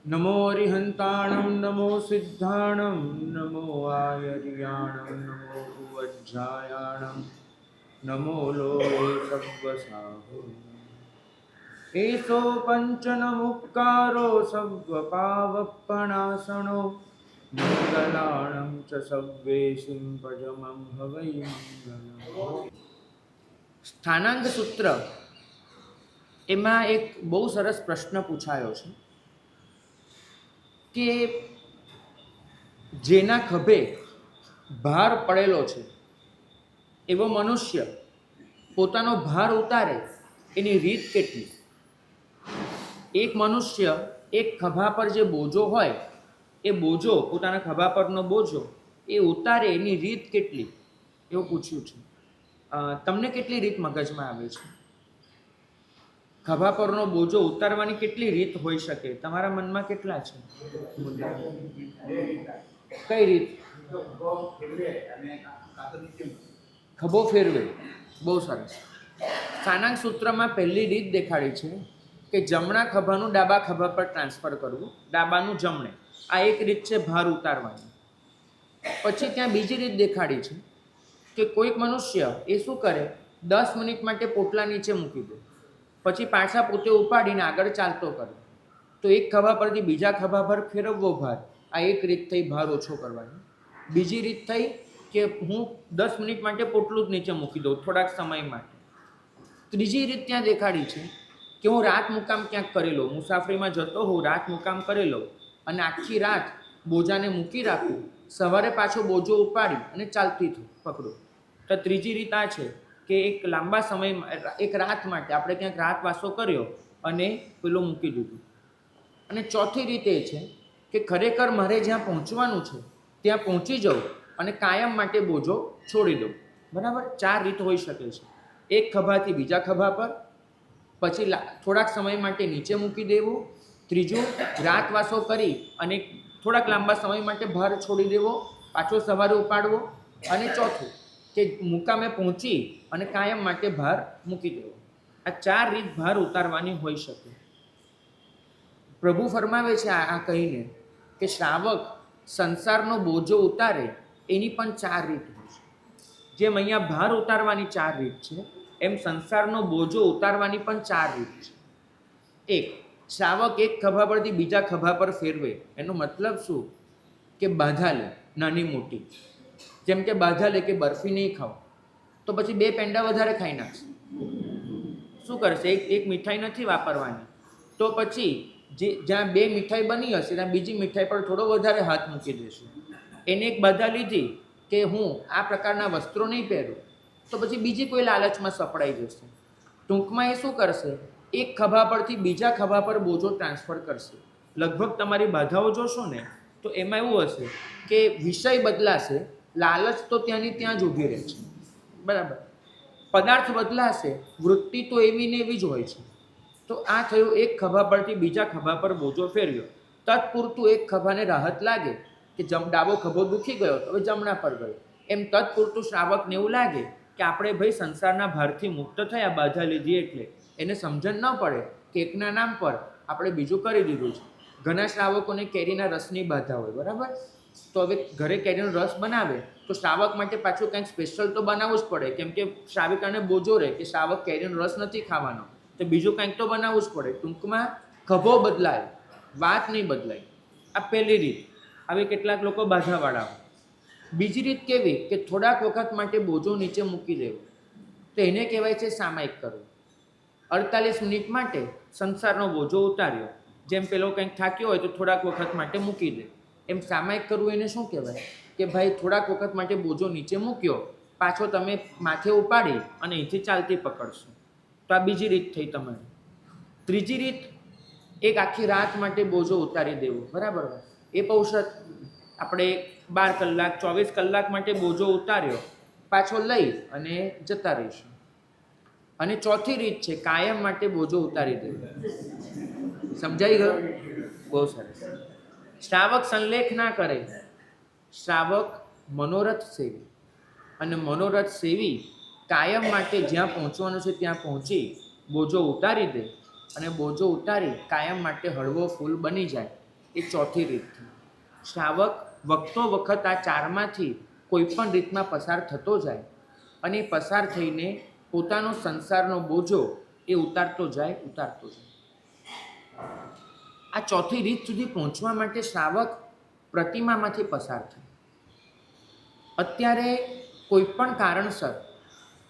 नमो अरिहंताणं नमो सिद्धाणं नमो आयर्याणं नमो उवज्झायाणं नमो लोये सव्वसाहो एषो पञ्चनमुक्कारो सव्वपावपणासनो मंगलाणं च सव्वेशिं भजमं हवै मंगलम्। સ્થાનાંગ સૂત્ર એમાં એક બહુ સરસ પ્રશ્ન પૂછાયો છે કે જેના ખભે ભાર પડેલો છે એવો મનુષ્ય પોતાનો ભાર ઉતારે એની રીત કેટલી? એક મનુષ્ય એક ખભા પર જે બોજો હોય એ બોજો પોતાના ખભા પરનો બોજો એ ઉતારે એની રીત કેટલી એવું પૂછ્યું છે। તમને કેટલી રીત મગજમાં આવે છે? ખભા પરનો બોજો ઉતારવાની કેટલી રીત હોઈ શકે? તમારા મનમાં કેટલા છે? કઈ રીત? ખભો ફેરવે, બહુ સરસ। સ્થાનાંક સૂત્રમાં પહેલી રીત દેખાડી છે કે જમણા ખભાનું ડાબા ખભા પર ટ્રાન્સફર કરવું, ડાબાનું જમણે, આ એક રીત છે ભાર ઉતારવાની। પછી ત્યાં બીજી રીત દેખાડી છે કે કોઈક મનુષ્ય એ શું કરે, 10 મિનિટ માટે પોટલા નીચે મૂકી દે, પછી પાછા પોતે ઉપાડીને આગળ ચાલતો કરે, તો એક ખભા પરથી બીજા ખભા પર ફેરવવો ભાર, આ એક રીત થઈ ભાર ઓછો કરવાની। બીજી રીત થઈ કે હું 10 મિનિટ માટે પોટલું જ નીચે મૂકી દઉં થોડાક સમય માટે। ત્રીજી રીત ત્યાં દેખાડી છે કે હું રાત મુકામ ક્યાંક કરી લઉં, મુસાફરીમાં જતો હું રાત મુકામ કરી લઉં અને આખી રાત બોજાને મૂકી રાખું, સવારે પાછો બોજો ઉપાડી અને ચાલતી પકડું। તો ત્રીજી રીત આ છે કે એક લાંબા સમય, એક રાત માટે આપણે ક્યાંક રાતવાસો કર્યો અને પેલો મૂકી દીધું। અને ચોથી રીત એ છે કે ખરેખર મારે જ્યાં પહોંચવાનું છે ત્યાં પહોંચી જાઉં અને કાયમ માટે બોજો છોડી દઉં, બરાબર? 4 રીત હોઈ શકે છે। એક ખભાથી બીજા ખભા પર, પછી થોડાક સમય માટે નીચે મૂકી દેવું, ત્રીજું રાતવાસો કરી અને થોડાક લાંબા સમય માટે ભાર છોડી દેવો, પાછો સવારે ઉપાડવો, અને ચોથું કે મુકામે પહોંચી અને કાયમ માટે ભાર મૂકી દેવો। આ 4 રીત ભાર ઉતારવાની હોઈ શકે। પ્રભુ ફરમાવે છે આ કહીને કે શ્રાવક સંસારનો બોજો ઉતારે એની પણ 4 રીત હોય છે। જેમ અહીંયા ભાર ઉતારવાની 4 રીત છે, એમ સંસારનો બોજો ઉતારવાની પણ 4 રીત છે। એક, શ્રાવક એક ખભા પરથી બીજા ખભા પર ફેરવે, એનો મતલબ શું કે બાધા લે નાની મોટી, જેમ કે બાધા લે કે બરફી નહીં ખાઓ તો પછી 2 પેંડા વધારે ખાઈ નાખશે, શું કરશે? એક મીઠાઈ નથી વાપરવાની, તો પછી જ્યાં 2 મીઠાઈ બની હશે ત્યાં બીજી મીઠાઈ પર થોડો વધારે હાથ મૂકી દેશે। એને એક બાધા લીધી કે હું આ પ્રકારના વસ્ત્રો નહીં પહેરું, તો પછી બીજી કોઈ લાલચમાં સપડાઈ જશે। ટૂંકમાં એ શું કરશે? એક ખભા પરથી બીજા ખભા પર બોજો ટ્રાન્સફર કરશે। લગભગ તમારી બાધાઓ જોશો ને તો એમાં એવું હશે કે વિષય બદલાશે, લાલચ તો ત્યાંની ત્યાં જ ઊભી રહે છે, બરાબર? પદાર્થ બદલાશે, વૃત્તિ તો એવી ને એવી જ હોય છે। તો આ થયું એક ખભા પરથી બીજા ખભા પર બોજો ફેરવ્યો, તત્પૂરતું એક ખભાને રાહત લાગે કે ડાબો ખભો દુખી ગયો તો હવે જમણા પર ગયો, એમ તત્પૂરતું શ્રાવકને એવું લાગે કે આપણે ભાઈ સંસારના ભારથી મુક્ત થયા, બાધા લીધી એટલે એને સમજણ ન પડે કે એકના નામ પર આપણે બીજું કરી દીધું છે। ઘણા શ્રાવકોને કેરીના રસની બાધા હોય, બરાબર? તો હવે ઘરે કેરીનો રસ બનાવે તો શ્રાવક માટે પાછું કંઈક સ્પેશિયલ તો બનાવવું જ પડે, કેમ કે શ્રાવિકાને બોજો રહે કે શ્રાવક કેરીનો રસ નથી ખાવાનો, તો બીજું કંઈક તો બનાવવું જ પડે। ટૂંકમાં ખભો બદલાય, વાત નહીં બદલાય। આ પહેલી રીત। હવે કેટલાક લોકો બાધાવાળા હોય। બીજી રીત કેવી કે થોડાક વખત માટે બોજો નીચે મૂકી દેવો, તો એને કહેવાય છે સામાયિક કરવું। 48 મિનિટ માટે સંસારનો બોજો ઉતાર્યો, જેમ પેલો કંઈક થાક્યો હોય તો થોડાક વખત માટે મૂકી દે, એમ સામાયિક કરવું એને શું કહેવાય કે ભાઈ થોડાક વખત માટે બોજો નીચે મૂક્યો, પાછો તમે માથે ઉપાડી અને અહીંથી ચાલતી પકડશો। તો આ બીજી રીત થઈ તમારી। ત્રીજી રીત, એક આખી રાત માટે બોજો ઉતારી દેવો, બરાબર? એ પૌષધ આપણે 12 કલાક 24 કલાક માટે બોજો ઉતાર્યો, પાછો લઈ અને જતા રહીશું। અને ચોથી રીત છે કાયમ માટે બોજો ઉતારી દેવો। સમજાઈ ગયું? બહુ સરસ। શ્રાવક સંલેખ ના કરે, શ્રાવક મનોરથ સેવી, અને મનોરથ સેવી કાયમ માટે જ્યાં પહોંચવાનું છે ત્યાં પહોંચી બોજો ઉતારી દે, અને બોજો ઉતારી કાયમ માટે હળવો ફૂલ બની જાય, એ ચોથી રીત થઈ. શ્રાવક વખતો વખત આ ચારમાંથી કોઈ પણ રીતમાં પસાર થતો જાય અને પસાર થઈને પોતાનો સંસારનો બોજો એ ઉતારતો જાય. આ ચોથી રીત સુધી પહોંચવા માટે શ્રાવક પ્રતિમામાંથી પસાર થાય. અત્યારે કોઈ પણ કારણસર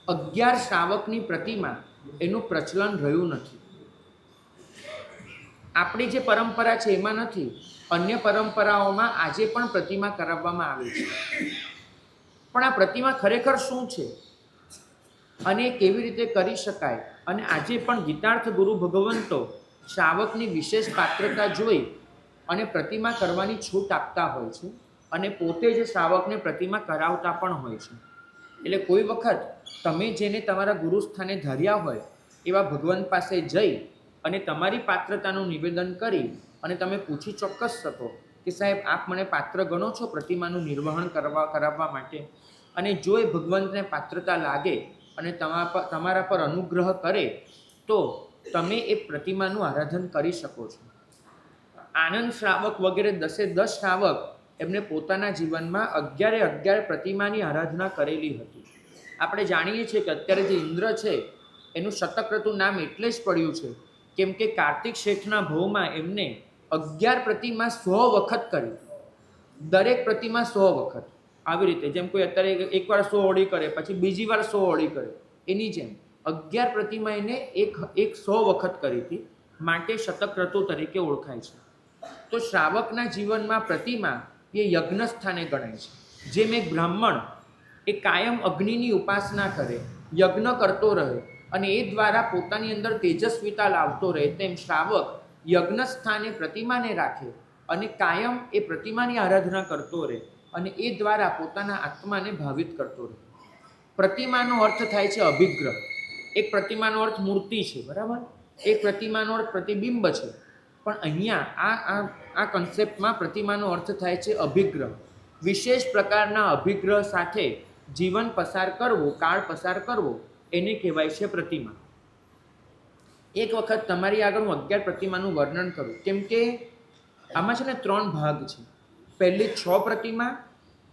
11 શ્રાવકની પ્રતિમા એનું પ્રચલન રહ્યું નથી. આપણી જે પરંપરા છે એમાં નથી, અન્ય પરંપરાઓમાં આજે પણ પ્રતિમા કરાવવામાં આવે છે. પણ આ પ્રતિમા ખરેખર શું છે અને કેવી રીતે કરી શકાય, અને આજે પણ ગીતાર્થ ગુરુ ભગવંતો શ્રાવકની વિશેષ પાત્રતા જોઈ અને પ્રતિમા કરવાની છૂટ આપતા હોય છે અને પોતે જ શ્રાવકને પ્રતિમા કરાવતા પણ હોય છે. એટલે કોઈ વખત તમે જેને તમારા ગુરુસ્થાને ધર્યા હોય એવા ભગવાન પાસે જઈ અને તમારી પાત્રતાનું નિવેદન કરી અને તમે પૂછી ચોક્કસ શકો કે સાહેબ આપ મને પાત્ર ગણો છો પ્રતિમાનું નિર્વહન કરાવવા માટે, અને જો એ ભગવંતને પાત્રતા લાગે અને તમારા પર અનુગ્રહ કરે તો તમે એ પ્રતિમાનું આરાધન કરી શકો છો. આનંદ શ્રાવક વગેરે 10 શ્રાવક એમને પોતાના જીવનમાં 11 પ્રતિમાની આરાધના કરેલી હતી. આપણે જાણીએ છીએ કે અત્યારે જે ઇન્દ્ર છે એનું શતક્રતુ નામ એટલે જ પડ્યું છે કેમ કે કાર્તિક શેઠના ભવમાં એમને 11 પ્રતિમા 100 વખત કરી. દરેક પ્રતિમા 100 વખત. આવી રીતે જેમ કોઈ અત્યારે એકવાર 100 ઓળી કરે પછી બીજી વાર 100 ઓળી કરે, એની જેમ 11 પ્રતિમા એને એક 100 વખત કરી હતી, માટે શતક્રતુ તરીકે ઓળખાય છે. તો શ્રાવકના જીવનમાં પ્રતિમા એ યજ્ઞ સ્થાને ગણાય છે. જેમ એક બ્રાહ્મણ એ કાયમ અગ્નિની ઉપાસના કરે, યજ્ઞ કરતો રહે અને એ દ્વારા પોતાની અંદર તેજસ્વીતા લાવતો રહે, તેમ શ્રાવક યજ્ઞ સ્થાને પ્રતિમાને રાખે અને કાયમ એ પ્રતિમાની આરાધના કરતો રહે અને એ દ્વારા પોતાના આત્માને ભાવિત કરતો રહે. પ્રતિમાનો અર્થ થાય છે અભિગ્રહ. એક પ્રતિમાનો અર્થ મૂર્તિ છે, બરાબર? એક પ્રતિમાનો અર્થ પ્રતિબિંબ છે. પણ અહીંયા આ કન્સેપ્ટમાં પ્રતિમાનો અર્થ થાય છે અભિગ્રહ. વિશેષ પ્રકારના અભિગ્રહ સાથે જીવન પસાર કરવું, કાળ પસાર કરવો, એને કહેવાય છે પ્રતિમા. એક વખત તમારી આગળ હું 11 પ્રતિમાનું વર્ણન કરું, કેમ કે આમાં છે ને 3 ભાગ છે. પહેલી 6 પ્રતિમા,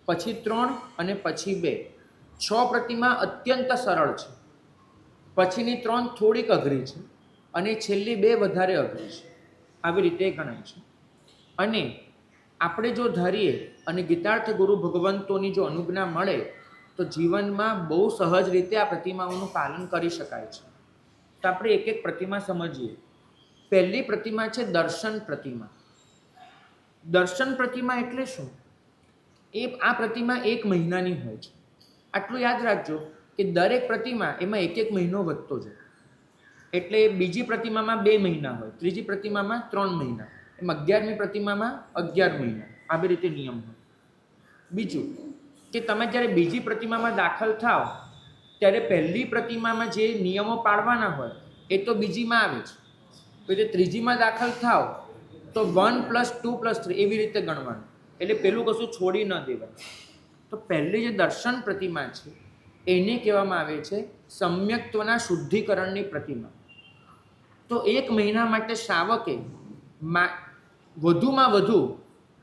પછી 3 અને પછી 2. 6 પ્રતિમા અત્યંત સરળ છે, પછીની 3 થોડીક અઘરી છે અને છેલ્લી 2 વધારે અઘરી છે. આવી રીતે ગણાય છે. અને આપણે જો ધારીએ અને ગીતાર્થ ગુરુ ભગવંતોની જો અનુજ્ઞા મળે તો જીવનમાં બહુ સહજ રીતે આ પ્રતિમાઓનું પાલન કરી શકાય છે. તો આપણે એક એક પ્રતિમા સમજીએ. પહેલી પ્રતિમા છે દર્શન પ્રતિમા. દર્શન પ્રતિમા એટલે શું? આ પ્રતિમા 1 મહિનાની હોય છે. આટલું યાદ રાખજો કે દરેક પ્રતિમા એમાં 1 મહિનો વધતો જાય. એટલે બીજી પ્રતિમામાં 2 મહિના હોય, ત્રીજી પ્રતિમામાં 3 મહિના, એમ 11મી પ્રતિમામાં 11 મહિના. આવી રીતે નિયમ હોય. બીજું કે તમે જ્યારે બીજી પ્રતિમામાં દાખલ થાવ ત્યારે પહેલી પ્રતિમામાં જે નિયમો પાળવાના હોય એ તો બીજીમાં આવે છે. તો જે ત્રીજીમાં દાખલ થાવ તો 1 + 2 + 3 એવી રીતે ગણવાનું. એટલે પેલું કશું છોડી ન દેવાય. તો પહેલી જે દર્શન પ્રતિમા છે એને કહેવામાં આવે છે સમ્યક્ત્વના શુદ્ધિકરણની પ્રતિમા. તો 1 મહિના માટે શ્રાવકે વધુમાં વધુ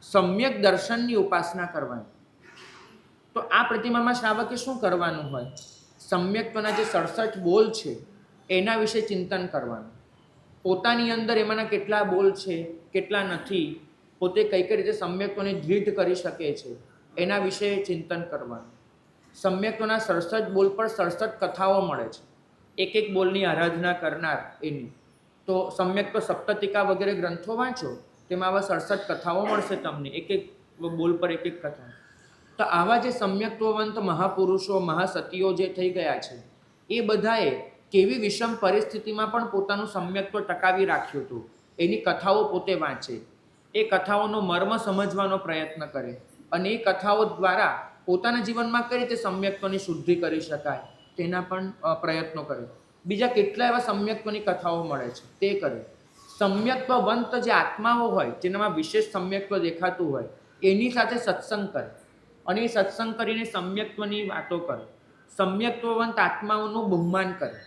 સમ્યક દર્શનની ઉપાસના કરવાની. તો આ પ્રતિમામાં શ્રાવકે શું કરવાનું હોય? સમ્યક્ત્વના જે 67 બોલ છે એના વિશે ચિંતન કરવાનું. પોતાની અંદર એમાંના કેટલા બોલ છે, કેટલા નથી, પોતે કઈ કઈ રીતે સમ્યક્ત્વને દૃઢ કરી શકે છે એના વિશે ચિંતન કરવાનું. સમ્યક્ત્વના 67 બોલ પર 67 કથાઓ મળે છે, એક બોલની આરાધના કરનાર એની. તો સમ્યક્ત્વ સપ્તતિકા વગેરે ગ્રંથો વાંચો, તેમાં આવા 67 કથાઓ મળશે તમને, એક બોલ પર એક કથા. તો આવા જે સમ્યક્ત્વવંત મહાપુરુષો, મહાસતીઓ જે થઈ ગયા છે એ બધાએ કેવી વિષમ પરિસ્થિતિમાં પણ પોતાનું સમ્યક્ત્વ ટકાવી રાખ્યું હતું. એની કથાઓ પોતે વાંચે, એ કથાઓનો મર્મ સમજવાનો પ્રયત્ન કરે અને એ કથાઓ દ્વારા પોતાના જીવનમાં કઈ રીતે સમ્યક્ત્વની શુદ્ધિ કરી શકાય તેના પણ પ્રયત્નો કરે. બીજા કેટલા એવા સમ્યક્ત્વની કથાઓ મળે છે તે કરે. સમ્યક્ત્વવંત જે આત્માઓ હોય, જેનામાં વિશેષ સમ્યક્ત્વ દેખાતું હોય, એની સાથે સત્સંગ કરે અને એ સત્સંગ કરીને સમ્યક્ત્વની વાતો કરે. સમ્યક્ત્વવંત આત્માઓનું બહુમાન કરે.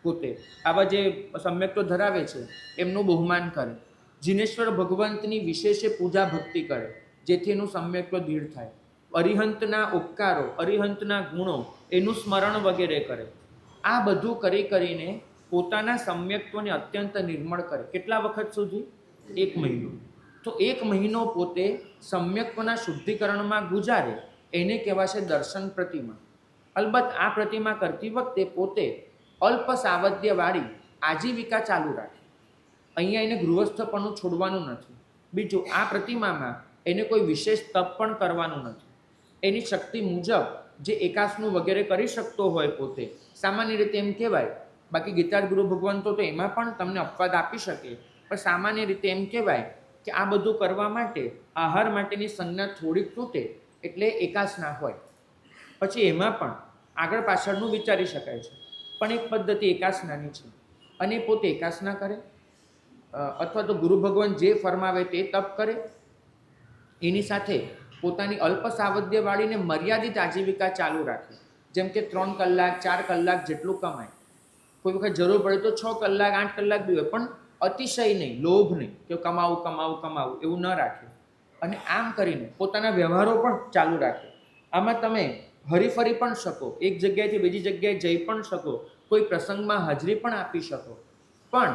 પોતે આવા જે સમ્યક્ત્વ ધરાવે છે એમનું બહુમાન કરે. જીનેશ્વર ભગવંતની વિશેષે પૂજા ભક્તિ કરે, જેથી એનું સમ્યક્ત્વ દૃઢ થાય. અરિહંતના ઉપકારો, અરિહંતના ગુણો, એનું સ્મરણ વગેરે કરે. આ બધું કરીને પોતાના સમ્યક્ત્વને અત્યંત નિર્મળ કરે. કેટલા વખત સુધી? 1 મહિનો. તો 1 મહિનો પોતે સમ્યક્ત્વના શુદ્ધિકરણમાં ગુજારે, એને કહેવાશે દર્શન પ્રતિમા. અલબત્ત આ પ્રતિમા કરતી વખતે પોતે અલ્પ સાવધ્યવાળી આજીવિકા ચાલુ રાખે. અહીંયા એને ગૃહસ્થપણું છોડવાનું નથી. બીજું, આ પ્રતિમામાં એને કોઈ વિશેષ તપ પણ કરવાનું નથી. એની શક્તિ મુજબ જે એકાસનું વગેરે કરી શકતો હોય પોતે, સામાન્ય રીતે એમ કહેવાય, બાકી ગીતાર ગુરુ ભગવાન તો એમાં પણ તમને અપવાદ આપી શકે, પણ સામાન્ય રીતે એમ કહેવાય કે આ બધું કરવા માટે આહાર માટેની સંજ્ઞા થોડીક તૂટે એટલે એકાસ ના હોય. પછી એમાં પણ આગળ પાછળનું વિચારી શકાય છે, પણ એક પદ્ધતિ એકાસનાની છે અને પોતે એકાસના કરે અથવા તો ગુરુ ભગવાન જે ફરમાવે તે તપ કરે. એની સાથે પોતાની અલ્પ સાવધ્યવાળીને મર્યાદિત આજીવિકા ચાલુ રાખે. જેમ કે 3 કલાક 4 કલાક જેટલું કમાય, કોઈ વખત જરૂર પડે તો 6 કલાક 8 કલાક બી હોય, પણ અતિશય નહીં, લોભ નહીં કે કમાવું એવું ન રાખે. અને આમ કરીને પોતાના વ્યવહારો પણ ચાલુ રાખે. આમાં તમે હરીફરી પણ શકો, એક જગ્યાએથી બીજી જગ્યાએ જઈ પણ શકો, કોઈ પ્રસંગમાં હાજરી પણ આપી શકો. પણ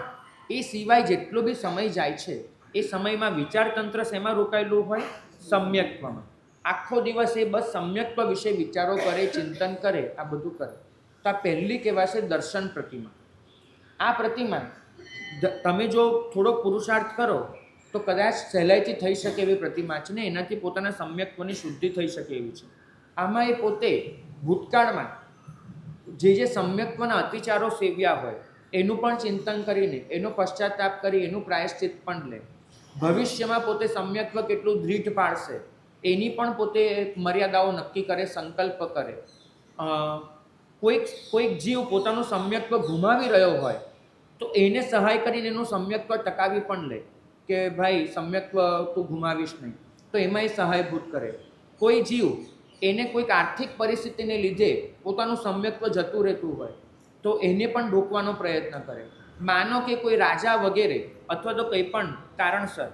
એ સિવાય જેટલો બી સમય જાય છે એ સમયમાં વિચારતંત્ર શેમાં રોકાયેલું હોય? સમ્યક્ત્વમાં. આખો દિવસ એ બસ સમ્યક્ત્વ વિશે વિચારો કરે, ચિંતન કરે, આ બધું કરે. તો આ પહેલી કહેવાશે દર્શન પ્રતિમા. આ પ્રતિમા તમે જો થોડોક પુરુષાર્થ કરો તો કદાચ સહેલાઈથી થઈ શકે એવી પ્રતિમા છે ને એનાથી પોતાના સમ્યક્ત્વની શુદ્ધિ થઈ શકે એવી છે. આમાં એ પોતે ભૂતકાળમાં જે સમ્યક્ત્વના અતિચારો સેવ્યા હોય એનું પણ ચિંતન કરીને, એનો પશ્ચાતાપ કરી, એનું પ્રાયશ્ચિત પણ લે. ભવિષ્યમાં પોતે સમ્યક્ત્વ કેટલું દૃઢ પાડશે એની પણ પોતે મર્યાદાઓ નક્કી કરે, સંકલ્પ કરે. કોઈક જીવ પોતાનું સમ્યક્ત્વ ગુમાવી રહ્યો હોય તો એને સહાય કરીને એનું સમ્યક્ત્વ ટકાવી પણ લે કે ભાઈ સમ્યક્ત્વ તું ગુમાવીશ નહીં, તો એમાં એ સહાયભૂત કરે. કોઈ જીવ એને કોઈક આર્થિક પરિસ્થિતિને લીધે પોતાનું સમ્યક્ત્વ જતું રહેતું હોય તો એને પણ રોકવાનો પ્રયત્ન કરે. માનો કે કોઈ રાજા વગેરે અથવા તો કંઈ પણ કારણસર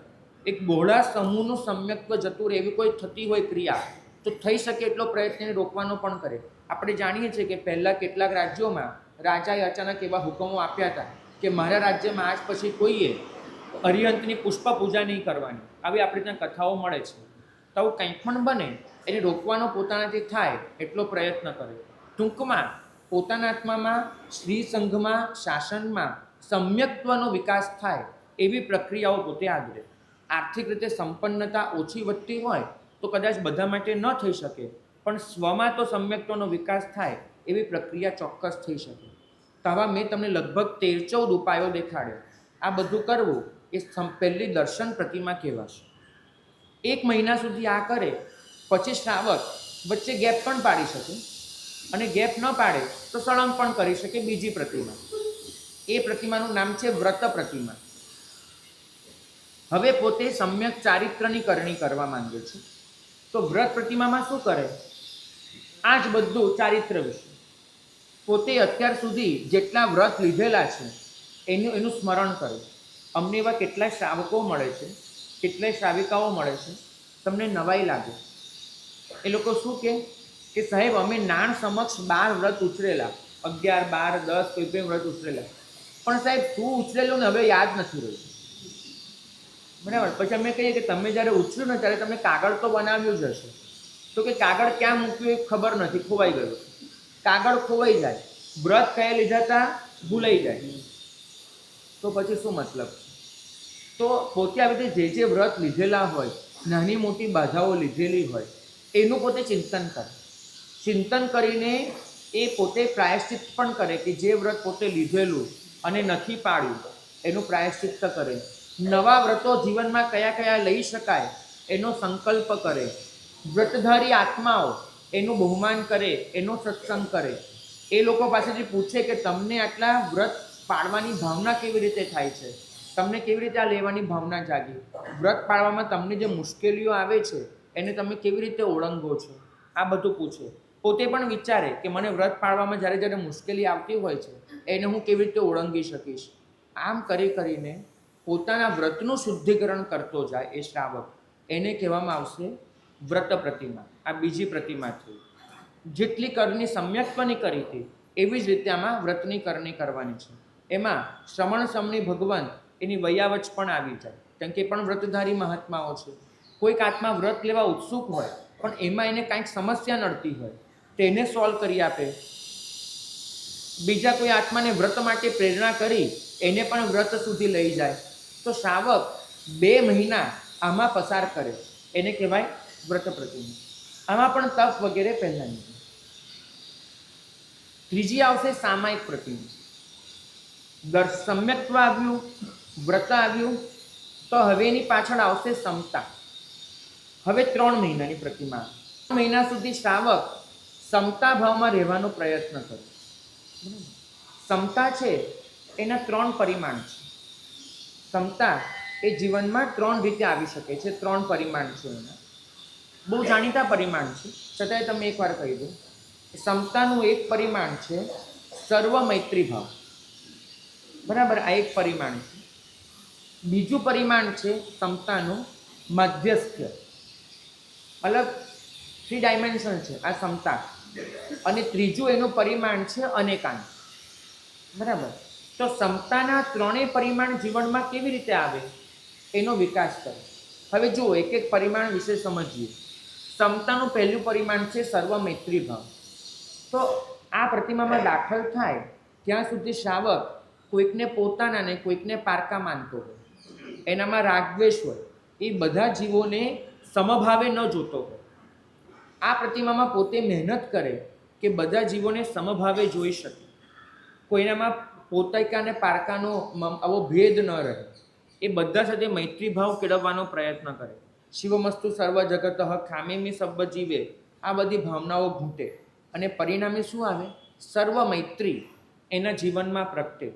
એક બહોળા સમૂહનું સમ્યક્ત્વ જતું રહે એવી કોઈ થતી હોય ક્રિયા, તો થઈ શકે એટલો પ્રયત્ન એને રોકવાનો પણ કરે. આપણે જાણીએ છીએ કે પહેલાં કેટલાક રાજ્યોમાં રાજાએ અચાનક એવા હુકમો આપ્યા હતા કે મારા રાજ્યમાં આજ પછી કોઈએ અરિહંતની પુષ્પ પૂજા નહીં કરવાની. આવી આપણી ત્યાં કથાઓ મળે છે. તો આવું કંઈ પણ બને એને રોકવાનો પોતાનાથી થાય એટલો પ્રયત્ન કરે. ટૂંકમાં પોતાના આત્મામાં, શ્રી સંઘમાં, શાસનમાં સમ્યક્ત્વનો વિકાસ થાય એવી પ્રક્રિયાઓ પોતે આદરે. આર્થિક રીતે સંપન્નતા ઓછી વધતી હોય તો કદાચ બધા માટે ન થઈ શકે, પણ સ્વમાં તો સમ્યક્ત્વનો વિકાસ થાય એવી પ્રક્રિયા ચોક્કસ થઈ શકે. તો આવા મેં તમને લગભગ 13-14 ઉપાયો દેખાડ્યો. આ બધું કરવું એ પહેલી દર્શન પ્રતિમા કહેવાશે. 1 મહિના સુધી આ કરે પછી શ્રાવક વચ્ચે ગેપ પણ પાડી શકે, અને ગેપ ન પાડે તો સળંગ પણ કરી શકે બીજી પ્રતિમા. એ પ્રતિમાનું નામ છે વ્રત પ્રતિમા. હવે પોતે સમ્યક ચારિત્રની કરણી કરવા માંગે છે તો વ્રત પ્રતિમામાં શું કરે? આ જ બધું ચારિત્ર વિશે. પોતે અત્યાર સુધી જેટલા વ્રત લીધેલા છે એનું સ્મરણ કરે. અમને એવા કેટલાય શ્રાવકો મળે છે, કેટલાય શ્રાવિકાઓ મળે છે, તમને નવાઈ લાગે. એ લોકો શું કે સાહેબ અમે નાણ સમક્ષ 12 વ્રત ઉછરેલા, 11, 12, 10 કોઈ પણ વ્રત ઉછરેલા, પણ સાહેબ શું ઉછરેલું ને હવે યાદ નથી રહ્યું. બરાબર. પછી અમે કહીએ કે તમે જ્યારે ઉછર્યું ને ત્યારે તમે કાગળ તો બનાવ્યું જ હશે. તો કે કાગળ ક્યાં મૂક્યું એ ખબર નથી, ખોવાઈ ગયું. કાગળ ખોવાઈ જાય, વ્રત કયા લીધા હતા ભૂલાઈ જાય, તો પછી શું મતલબ? તો પોતે આવી રીતે જે વ્રત લીધેલા હોય, નાની મોટી બાધાઓ લીધેલી હોય, એનું પોતે ચિંતન કરે. ચિંતન કરીને એ પોતે પ્રાયશ્ચિત પણ કરે કે જે વ્રત પોતે લીધેલું અને નથી પાડ્યું એનું પ્રાયશ્ચિત કરે. નવા વ્રતો જીવનમાં કયા કયા લઈ શકાય એનો સંકલ્પ કરે. વ્રતધારી આત્માઓ એનું બહુમાન કરે, એનો સત્સંગ કરે. એ લોકો પાસેથી પૂછે કે તમને આટલા વ્રત પાળવાની ભાવના કેવી રીતે થાય છે, તમને કેવી રીતે આ લેવાની ભાવના જાગી, વ્રત પાળવામાં તમને જે મુશ્કેલીઓ આવે છે એને તમે કેવી રીતે ઓળંગો છો, આ બધું પૂછે. પોતે પણ વિચારે કે મને વ્રત પાળવામાં જ્યારે જ્યારે મુશ્કેલી આવતી હોય છે એને હું કેવી રીતે ઓળંગી શકીશ. આમ કરીને પોતાના વ્રતનું શુદ્ધિકરણ કરતો જાય એ શ્રાવક, એને કહેવામાં આવશે વ્રત પ્રતિમા. આ બીજી પ્રતિમા થઈ. જેટલી કરની સમ્યક્ત્વની કરી હતી એવી જ રીતે આમાં વ્રતની કરની કરવાની છે. એમાં શ્રવણ સમણી ભગવાન એની વયાવચ પણ આવી જાય, કેમ કે એ પણ વ્રતધારી મહાત્માઓ છે. કોઈક આત્મા વ્રત લેવા ઉત્સુક હોય પણ એમાં એને કાંઈક સમસ્યા નડતી હોય તો એને સોલ્વ કરી આપે. બીજા કોઈ આત્માને વ્રત માટે પ્રેરણા કરી એને પણ વ્રત સુધી લઈ જાય. તો શ્રાવક 2 મહિના આમાં પસાર કરે, એને કહેવાય વ્રત પ્રતિમા. આમાં પણ તપ વગેરે પહેલાની. ત્રીજી આવશે સામાયિક પ્રતિમા. સમ્યક્ત્વ આવ્યું, વ્રત આવ્યું, તો હવે એની પાછળ આવશે સમતા. હવે 3 મહિનાની પ્રતિમા. 3 મહિના સુધી શ્રાવક સમતા ભાવમાં રહેવાનો પ્રયત્ન કરે. સમતા છે એના 3 પરિમાણ છે. સમતા એ જીવનમાં 3 રીતે આવી શકે છે. 3 પરિમાણ છે એના. બહુ જાણીતા પરિમાણ છે, છતાંય તમે એકવાર કહી દો. સમતાનું એક પરિમાણ છે સર્વ મૈત્રી ભાવ. બરાબર, આ એક પરિમાણ છે. બીજું પરિમાણ છે સમતાનું મધ્યસ્થ. અલગ 3 ડાયમેન્શન છે આ સમતા. અને ત્રીજું એનું પરિમાણ છે અનેકાંત. બરાબર, તો સમતાના 3 પરિમાણ જીવનમાં કેવી રીતે આવે એનો વિકાસ કરો. હવે જુઓ, એક એક પરિમાણ વિશે સમજીએ. સમતાનું પહેલું પરિમાણ છે સર્વ મૈત્રી ભાવ. તો આ પ્રતિમામાં દાખલ થાય ત્યાં સુધી શ્રાવક કોઈકને પોતાના ને કોઈકને પારકા માનતો હોય, એનામાં રાગદ્વેષ હોય, એ બધા જીવોને સમભાવે ન જોતો હોય. આ પ્રતિમામાં પોતે મહેનત કરે કે બધા જીવોને સમભાવે જોઈ શકે, કોઈનામાં પોતાકા અને પારકાનો આવો ભેદ ન રહે. એ બધા સાથે મૈત્રી ભાવ કેળવવાનો પ્રયત્ન કરે. શિવમસ્તુ સર્વ જગત ખામેમી સબ્બ જીવે, આ બધી ભાવનાઓ ઘૂંટે અને પરિણામે શું આવે? સર્વ મૈત્રી એના જીવનમાં પ્રગટે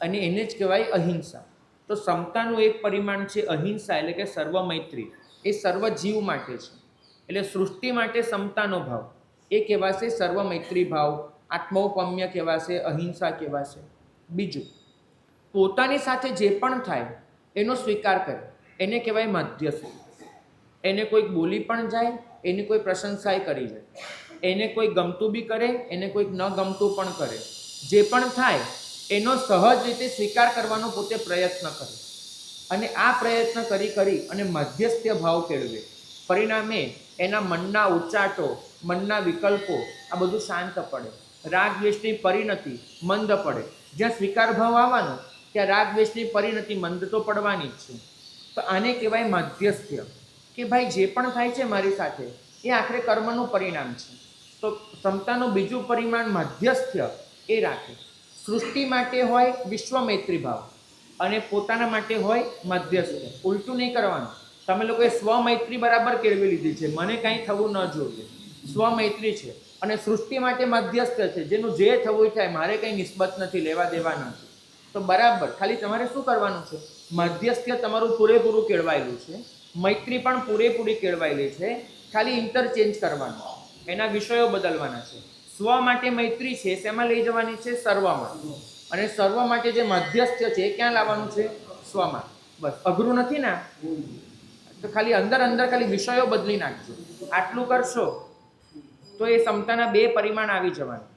અને એને જ કહેવાય અહિંસા. તો સમતાનું એક પરિમાણ છે અહિંસા, એટલે કે સર્વ મૈત્રી. એ સર્વ જીવ માટે છે, એટલે સૃષ્ટિ માટે સમતાનો ભાવ એ કહેવાશે સર્વ મૈત્રી ભાવ. આત્મૌપમ્ય કહેવાશે, અહિંસા કહેવાશે. બીજું, પોતાની સાથે જે પણ થાય એનો સ્વીકાર કરે, એને કહેવાય મધ્યસ્થ. એને કોઈક બોલી પણ જાય, એની કોઈ પ્રશંસાએ કરી જાય, એને કોઈ ગમતું બી કરે, એને કોઈક ન ગમતું પણ કરે. જે પણ થાય એનો સહજ રીતે સ્વીકાર કરવાનો પોતે પ્રયત્ન કરે અને આ પ્રયત્ન કરી અને મધ્યસ્થ ભાવ કેળવે. પરિણામે એના મનના ઉચ્ચાટો, મનના વિકલ્પો આ બધું શાંત પડે. રાગ દ્વેષની પરિણતિ મંદ પડે. જ્યાં સ્વીકાર ભાવ આવવાનો ત્યાં રાગ દ્વેષની પરિણતિ મંદ તો પડવાની જ છે. તો આને કહેવાય મધ્યસ્થ્ય, કે ભાઈ જે પણ થાય છે મારી સાથે એ આખરે કર્મનું પરિણામ છે. તો સમતાનું બીજું પરિમાણ મધ્યસ્થ્ય એ રાખે. સૃષ્ટિ માટે હોય વિશ્વ મૈત્રી ભાવ અને પોતાના માટે હોય મધ્યસ્થ્ય. ઉલટું નહીં કરવાનું. તમે લોકોએ સ્વમૈત્રી બરાબર કેળવી લીધી છે, મને કાંઈ થવું ન જોઈએ, સ્વમૈત્રી છે. અને સૃષ્ટિ માટે મધ્યસ્થ છે, જેનું જે થવું થાય, મારે કંઈ નિસ્બત નથી, લેવા દેવા નથી. તો બરાબર, ખાલી તમારે શું કરવાનું છે? મધ્યસ્થ તમારું પૂરેપૂરું કેળવાયેલું છે, મૈત્રી પણ પૂરેપૂરી કેળવાયેલી છે, ખાલી ઇન્ટરચેન્જ કરવાનું, એના વિષયો બદલવાના છે. સ્વ માટે મૈત્રી છે શેમાં લઈ જવાની છે? સર્વમાં. અને સર્વ માટે જે મધ્યસ્થ છે એ ક્યાં લાવવાનું છે? સ્વમાં. બસ, અઘરું નથી ને? તો ખાલી અંદર ખાલી વિષયો બદલી નાખજો. આટલું કરશો તો એ સમતાના 2 પરિમાણ આવી જવાના.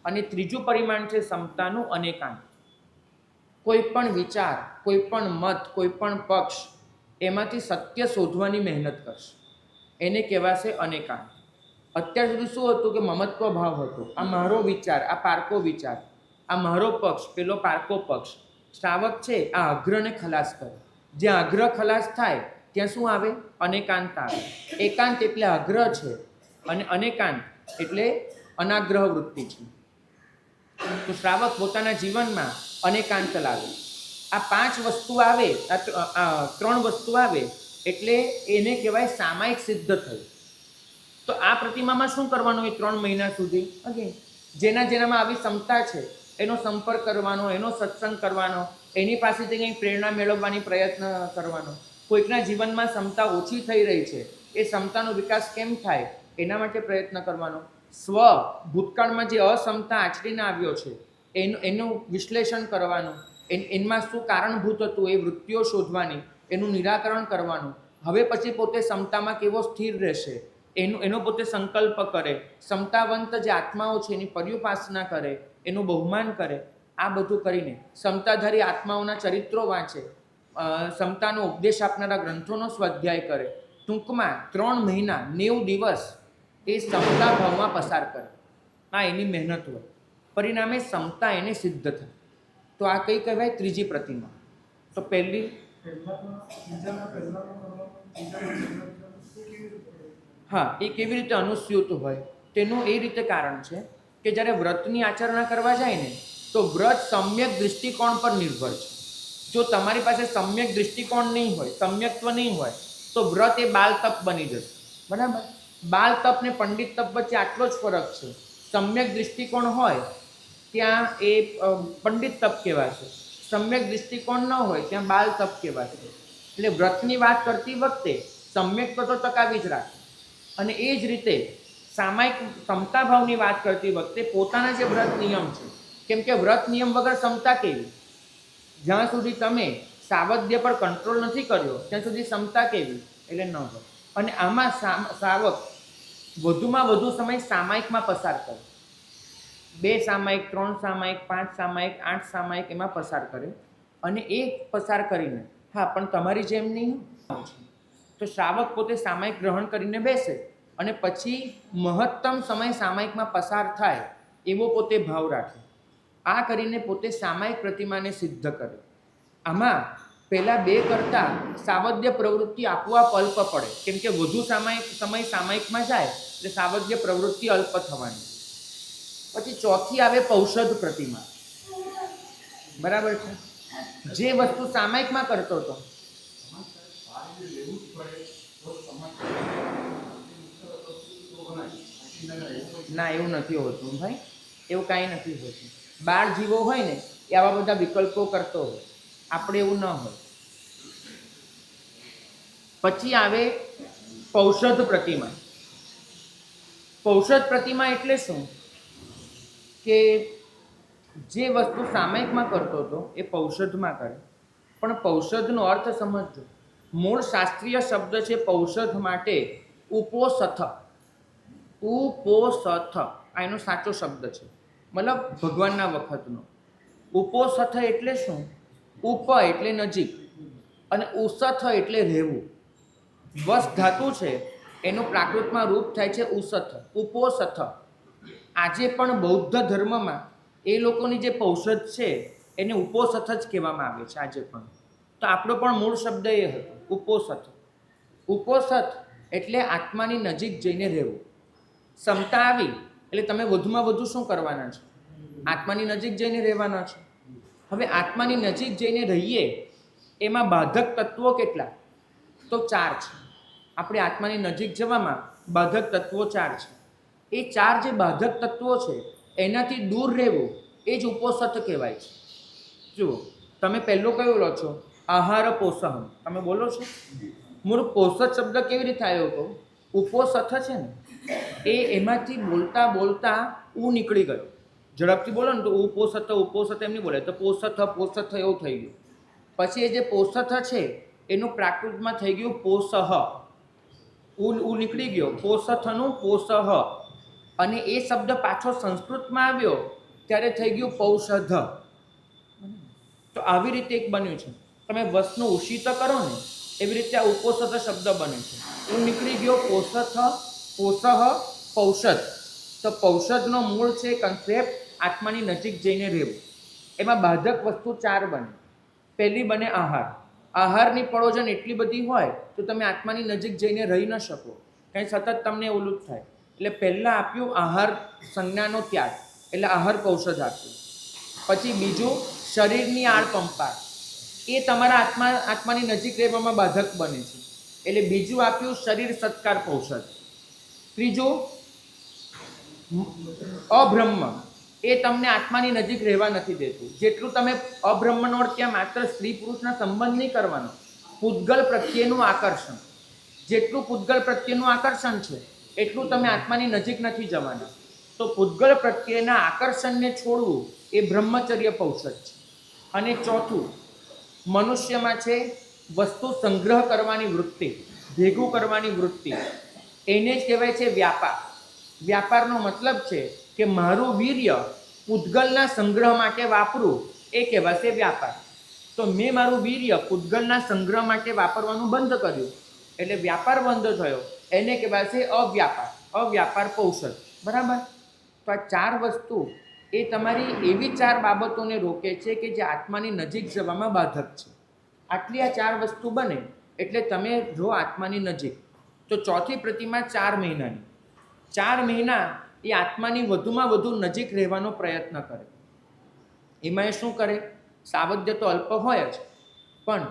અને ત્રીજું પરિમાણ છે સમતાનું અનેકાંત. કોઈ પણ વિચાર, કોઈ પણ મત, કોઈ પણ પક્ષ એમાંથી સત્ય શોધવાની મહેનત કરશે, એને કહેવાશે અનેકાંત. અત્યાર સુધી શું હતું કે મમત્વ ભાવ હતો, આ મારો વિચાર, આ પારકો વિચાર, આ મારો પક્ષ, પેલો પારકો પક્ષ. શ્રાવક છે આ આગ્રહને ખલાસ કરે. જ્યાં આગ્રહ ખલાસ થાય ત્યાં શું આવે? અનેકાંત આવે. એકાંત એટલે આગ્રહ છે અને અનેકાંત એટલે અનાગ્રહ વૃત્તિ છે. તો શ્રાવક પોતાના જીવનમાં અનેકાંત લાવે. આ 5 વસ્તુ આવે, આ 3 વસ્તુ આવે એટલે એને કહેવાય સામાયિક સિદ્ધ થયું. તો આ પ્રતિમામાં શું કરવાનું એ 3 મહિના સુધી? અગેન જેનામાં આવી ક્ષમતા છે એનો સંપર્ક કરવાનો, એનો સત્સંગ કરવાનો, એની પાસેથી કંઈક પ્રેરણા મેળવવાની પ્રયત્ન કરવાનો. કોઈકના જીવનમાં ક્ષમતા ઓછી થઈ રહી છે, એ ક્ષમતાનો વિકાસ કેમ થાય એના માટે પ્રયત્ન કરવાનો. સ્વ ભૂતકાળમાં જે અક્ષમતા આચરીને આવ્યો છે એનું વિશ્લેષણ કરવાનું, એમાં શું કારણભૂત હતું એ વૃત્તિઓ શોધવાની, એનું નિરાકરણ કરવાનું. હવે પછી પોતે ક્ષમતામાં કેવો સ્થિર રહેશે એનો પોતે સંકલ્પ કરે, ક્ષમતાવંત જે આત્માઓ છે એની પર્યુપાસના કરે, એનું બહુમાન કરે. આ બધું કરીને ક્ષમતાધારી આત્માઓના ચરિત્રો વાંચે, ક્ષમતાનો ઉપદેશ આપનારા ગ્રંથોનો સ્વાધ્યાય કરે. ટૂંકમાં 3 મહિના 90 દિવસ એ ક્ષમતા ભાવમાં પસાર કરે. આ એની મહેનત હોય, પરિણામે ક્ષમતા એને સિદ્ધ થાય. તો આ કઈ કહેવાય? ત્રીજી પ્રતિમા. તો પહેલી હા, એ કેવી રીતે અનુસ્યુત હોય તેનું એ રીતે કારણ છે કે જ્યારે વ્રતની આચરણા કરવા જાય ને તો વ્રત સમ્યક દૃષ્ટિકોણ પર નિર્ભર છે. જો તમારી પાસે સમ્યક દૃષ્ટિકોણ નહીં હોય, સમ્યક્ત્વ નહીં હોય, તો વ્રત એ બાલ તપ બની જશે. બરાબર? બાલ તપ ને પંડિત તપ વચ્ચે આટલો જ ફરક છે. સમ્યક દૃષ્ટિકોણ હોય ત્યાં એ પંડિત તપ કહેવાશે, સમ્યક દૃષ્ટિકોણ ન હોય ત્યાં બાલ તપ કહેવાશે. એટલે વ્રતની વાત કરતી વખતે સમ્યક્ત્વ તો ટકાવી જ રાખે. અને એ જ રીતે સામાયિક ક્ષમતા ભાવની વાત કરતી વખતે પોતાના જે વ્રત નિયમ છે, કેમ કે વ્રત નિયમ વગર ક્ષમતા કેવી? જ્યાં સુધી તમે સાવધ્ય પર કંટ્રોલ નથી કર્યો ત્યાં સુધી ક્ષમતા કેવી? એટલે ન હોય. અને આમાં શ્રાવક વધુમાં વધુ સમય સામાયિકમાં પસાર કરે. 2 સામાયિક, 3 સામાયિક, 5 સામાયિક, 8 સામાયિક એમાં પસાર કરે. અને એ પસાર કરીને હા પણ તમારી જેમ નહીં, તો શ્રાવક પોતે સામાયિક ગ્રહણ કરીને બેસે અને પછી મહત્તમ સમય સામાયિકમાં પસાર થાય એવો પોતે ભાવ રાખે. આ કરીને પોતે સામાયિક પ્રતિમાને સિદ્ધ કરે. આમાં પહેલા 2 કરતાં સાવધ્ય પ્રવૃત્તિ આપોઆપ અલ્પ પડે, કેમ કે વધુ સમય સામાયિકમાં જાય એટલે સાવધ્ય પ્રવૃત્તિ અલ્પ થવાની. પછી ચોથી આવે પૌષધ પ્રતિમા. બરાબર છે? જે વસ્તુ સામાયિકમાં કરતો હતો ના, એવું નથી હોતું ભાઈ, એવું કાંઈ નથી હોતું. બાળ જીવો હોય ને એ આવા બધા વિકલ્પો કરતો હોય, આપણે એવું ન હોય. પછી આવે પૌષધ પ્રતિમા. પૌષધ પ્રતિમા એટલે શું? કે જે વસ્તુ સામાયિકમાં કરતો હતો એ પૌષધમાં કરે. પણ પૌષધનો અર્થ સમજજો. મૂળ શાસ્ત્રીય શબ્દ છે પૌષધ માટે ઉપોસથ. ઉપોસથ આ એનો સાચો શબ્દ છે, મતલબ ભગવાનના વખતનો. ઉપોસથ એટલે શું? ઉપ એટલે નજીક અને ઉસથ એટલે રહેવું. વસ ધાતુ છે એનું પ્રાકૃતમાં રૂપ થાય છે ઉસથ, ઉપોસથ. આજે પણ બૌદ્ધ ધર્મમાં એ લોકોની જે પૌષધ છે એને ઉપોસથ જ કહેવામાં આવે છે આજે પણ. તો આપણો પણ મૂળ શબ્દ એ હતો ઉપોસથ. ઉપોસથ એટલે આત્માની નજીક જઈને રહેવું. ક્ષમતા આવી એટલે તમે વધુમાં વધુ શું કરવાના છો? આત્માની નજીક જઈને રહેવાના છો. હવે આત્માની નજીક જઈને રહીએ એમાં બાધક તત્વો કેટલા? તો 4 છે. આપણે આત્માની નજીક જવામાં બાધક તત્વો 4 છે. એ 4 જે બાધક તત્વો છે એનાથી દૂર રહેવું એ જ ઉપોસથ કહેવાય છે. જુઓ, તમે પહેલો કયો લો છો? આહાર પોષણ. તમે બોલો છો. મૂળ પોષક શબ્દ કેવી રીતે આવ્યો હતો? ઉપોસથ છે ને એ એમાંથી બોલતા બોલતા ઉ નીકળી ગયો. ઝડપથી બોલો ને તો ઉપોસથ એમ નહીં બોલે, તો પોષથ એવું થઈ ગયું. પછી એ જે પોષથ છે એનું પ્રાકૃતમાં થઈ ગયું પોષહ. ઉ નીકળી ગયો, પોષથનું પોષહ. અને એ શબ્દ પાછો સંસ્કૃતમાં આવ્યો ત્યારે થઈ ગયું પૌષધ. તો આવી રીતે એક બન્યું છે. તમે વસ્તુનું ઉષિત કરો ને એવી રીતે આ ઉપોષથ શબ્દ બને છે. ઉ નીકળી ગયો, પોષથ, પોષહ, પૌષધ. તો પૌષધનો મૂળ છે કન્સેપ્ટ આત્માની નજીક જઈને રહેવું. એમાં બાધક વસ્તુ 4 બને. પહેલી બને આહાર. આહારની પરોજન એટલી બધી હોય તો તમે આત્માની નજીક જઈને રહી ન શકો, કંઈ સતત તમને ઓલું જ થાય. એટલે પહેલાં આપ્યું આહાર સંજ્ઞાનો ત્યાગ, એટલે આહાર પૌષધ આપ્યું. પછી બીજું શરીરની આળપંપાર, એ તમારા આત્માની નજીક રહેવામાં બાધક બને છે, એટલે બીજું આપ્યું શરીર સત્કાર પૌષધ. ત્રીજું અબ્રહ્મ, એ તમને આત્માની નજીક રહેવા નથી દેતું. જેટલું તમે અબ્રહ્મનો અર્થ ત્યાં માત્ર સ્ત્રી પુરુષના સંબંધ નહીં કરવાનો, પૂતગલ પ્રત્યેનું આકર્ષણ. જેટલું પૂતગલ પ્રત્યેનું આકર્ષણ છે એટલું તમે આત્માની નજીક નથી જવાના. તો પૂતગલ પ્રત્યેના આકર્ષણને છોડવું એ બ્રહ્મચર્ય પૌષધ છે. અને ચોથું મનુષ્યમાં છે વસ્તુ સંગ્રહ કરવાની વૃત્તિ, ભેગું કરવાની વૃત્તિ, એને જ કહેવાય છે વ્યાપાર. વ્યાપારનો મતલબ છે કે મારું વીર્ય પૂતગલના સંગ્રહ માટે વાપરું, એ કહેવાશે વ્યાપાર. તો મેં મારું વીર્ય પૂતગલના સંગ્રહ માટે વાપરવાનું બંધ કર્યું એટલે વ્યાપાર બંધ થયો, એને કહેવાશે અવ્યાપાર. અવ્યાપાર પૌષધ. બરાબર. તો આ ચાર વસ્તુ એ તમારી એવી ચાર બાબતોને રોકે છે કે જે આત્માની નજીક જવામાં બાધક છે. આટલી આ ચાર વસ્તુ બને એટલે તમે જો આત્માની નજીક. તો ચોથી પ્રતિમા 4 મહિનાની. 4 મહિના એ આત્માની વધુમાં વધુ નજીક રહેવાનો પ્રયત્ન કરે. એમાં એ શું કરે? સાવધ્ય તો અલ્પ હોય જ, પણ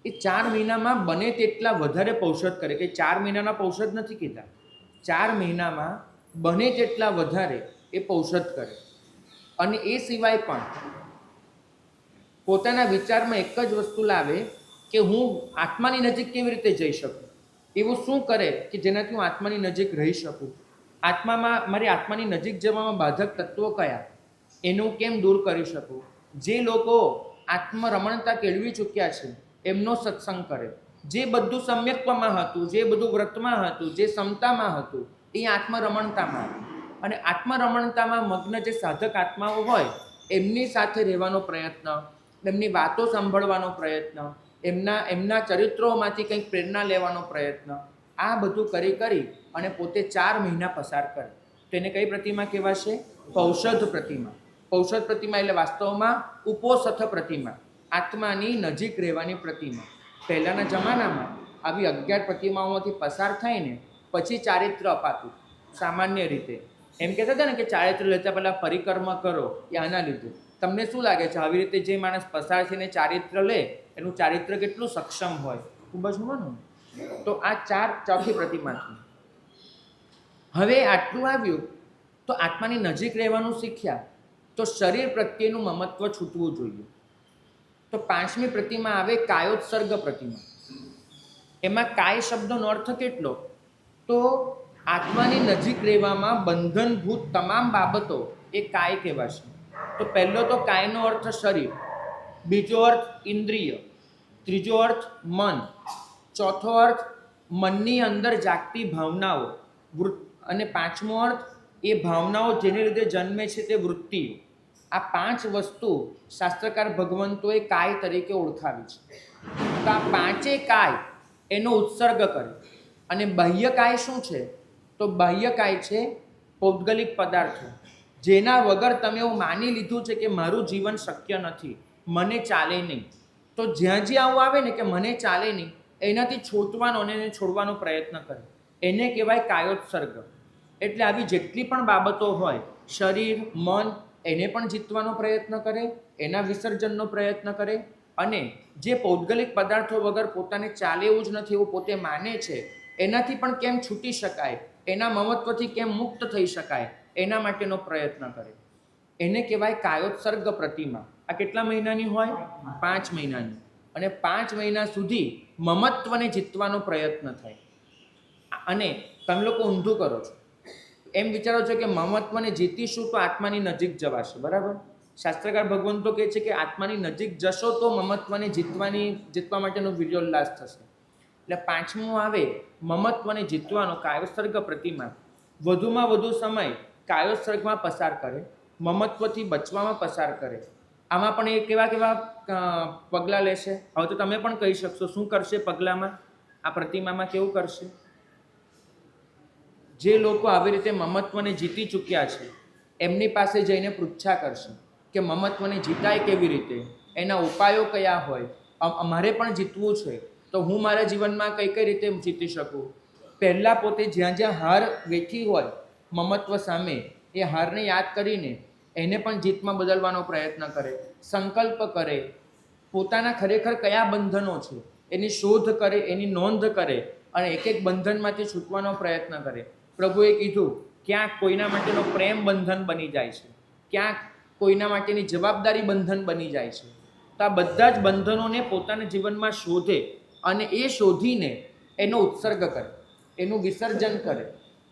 એ 4 મહિનામાં બને તેટલા વધારે પૌષધ કરે. કે 4 મહિનાના પૌષધ નથી કીધા, 4 મહિનામાં બને તેટલા વધારે એ પૌષધ કરે. અને એ સિવાય પણ પોતાના વિચારમાં એક જ વસ્તુ લાવે કે હું આત્માની નજીક કેવી રીતે જઈ શકું. એવું શું કરે કે જેનાથી હું આત્માની નજીક રહી શકું. મારી આત્માની નજીક જવામાં બાધક તત્વો કયા, એનું કેમ દૂર કરી શકું. જે લોકો આત્મરમણતા કેળવી ચૂક્યા છે એમનો સત્સંગ કરે. જે બધું સમ્યક્ત્વમાં હતું, જે બધું વ્રતમાં હતું, જે સમતામાં હતું, એ આત્મરમણતામાં. અને આત્મરમણતામાં મગ્ન જે સાધક આત્માઓ હોય એમની સાથે રહેવાનો પ્રયત્ન, એમની વાતો સાંભળવાનો પ્રયત્ન, એમના ચરિત્રોમાંથી કંઈક પ્રેરણા લેવાનો પ્રયત્ન, આ બધું કરી અને પોતે 4 મહિના પસાર કરે. તો એને કઈ પ્રતિમા કહેવાશે? પૌષધ પ્રતિમા. પૌષધ પ્રતિમા એટલે વાસ્તવમાં ઉપોસથ પ્રતિમા, આત્માની નજીક રહેવાની પ્રતિમા. પહેલાંના જમાનામાં આવી 11 પ્રતિમાઓમાંથી પસાર થઈને પછી ચારિત્ર અપાતું. સામાન્ય રીતે એમ કહેતા હતા ને કે ચારિત્ર લેતા પહેલાં પરિકર્મ કરો, એ આના લીધે. તમને શું લાગે છે આવી રીતે જે માણસ પસાર થઈને ચારિત્ર લે એનું ચારિત્ર કેટલું સક્ષમ હોય? ખૂબ જ હોવાનું. તો આ ચોથી પ્રતિમાથી હવે આટલું આવ્યું. તો આત્માની નજીક રહેવાનું શીખ્યા, તો શરીર પ્રત્યેનું મમત્વ છૂટવું જોઈએ. તો 5મી પ્રતિમા આવે કાયોત્સર્ગ પ્રતિમા. એમાં કાય શબ્દનો અર્થ કેટલો? તો આત્માની નજીક રહેવામાં બંધનભૂત તમામ બાબતો એ કાય કહેવાશે. તો પહેલો તો કાયનો અર્થ શરીર, બીજો અર્થ ઇન્દ્રિય, ત્રીજો અર્થ મન, ચોથો અર્થ મનની અંદર જાગતી ભાવનાઓ, અને 5મો અર્થ એ ભાવનાઓ જેને લીધે જન્મે છે તે વૃત્તિઓ. આ 5 વસ્તુ શાસ્ત્રકાર ભગવંતોએ કાય તરીકે ઓળખાવી છે. તો આ 5 કાય એનો ઉત્સર્ગ કરે. અને બાહ્ય કાય શું છે? તો બાહ્ય કાય છે પૌદ્ગલિક પદાર્થો, જેના વગર તમે એવું માની લીધું છે કે મારું જીવન શક્ય નથી, મને ચાલે નહીં. તો જ્યાં આવું આવે ને કે મને ચાલે નહીં, એનાથી છૂટવાનો અને એને છોડવાનો પ્રયત્ન કરે, એને કહેવાય કાયોત્સર્ગ. એટલે આવી જેટલી પણ બાબતો હોય, શરીર, મન, એને પણ જીતવાનો પ્રયત્ન કરે, એના વિસર્જનનો પ્રયત્ન કરે. અને જે પૌદ્ગલિક પદાર્થો વગર પોતાને ચાલે એવું જ નથી એવું પોતે માને છે, એનાથી પણ કેમ છૂટી શકાય, એના મમત્વથી કેમ મુક્ત થઈ શકાય, એના માટેનો પ્રયત્ન કરે. એને કહેવાય કાયોત્સર્ગ પ્રતિમા. આ કેટલા મહિનાની હોય? 5 મહિનાની. અને 5 મહિના સુધી મમત્વને જીતવાનો પ્રયત્ન થાય. અને તમે લોકો ઊંધું કરો છો, એમ વિચારો છો કે મમત્વને જીતીશું તો આત્માની નજીક જવાશે. બરાબર. શાસ્ત્રકાર ભગવંતો કહે છે કે આત્માની નજીક જશો તો મમત્વને જીતવા માટેનો વિર્યોલ્લાસ થશે. એટલે 5મું આવે મમત્વને જીતવાનો કાયોત્સર્ગ પ્રતિમા. વધુમાં વધુ સમય કાયોત્સર્ગમાં પસાર કરે, મમત્વથી બચવામાં પસાર કરે. આમાં પણ એ કેવા પગલાં લેશે? હવે તો તમે પણ કહી શકશો શું કરશે પગલામાં, આ પ્રતિમામાં કેવું કરશે? જે લોકો આવી રીતે મમત્વને જીતી ચૂક્યા છે એમની પાસે જઈને પૃચ્છા કરશે કે મમત્વને જીતાય કેવી રીતે, એના ઉપાયો કયા હોય, અમારે પણ જીતવું છે તો હું મારા જીવનમાં કઈ કઈ રીતે જીતી શકું. પહેલાં પોતે જ્યાં હાર વેઠી હોય મમત્વ સામે, એ હારને યાદ કરીને એને પણ જીતમાં બદલવાનો પ્રયત્ન કરે, સંકલ્પ કરે, પોતાના ખરેખર કયા બંધનો છે એની શોધ કરે, એની નોંધ કરે અને એક એક બંધનમાંથી છૂટવાનો પ્રયત્ન કરે. પ્રભુએ કીધું ક્યાંક કોઈના માટેનો પ્રેમ બંધન બની જાય છે, ક્યાંક કોઈના માટેની જવાબદારી બંધન બની જાય છે. તો આ બધા જ બંધનોને પોતાના જીવનમાં શોધે અને એ શોધીને એનો ઉત્સર્ગ કરે, એનું વિસર્જન કરે.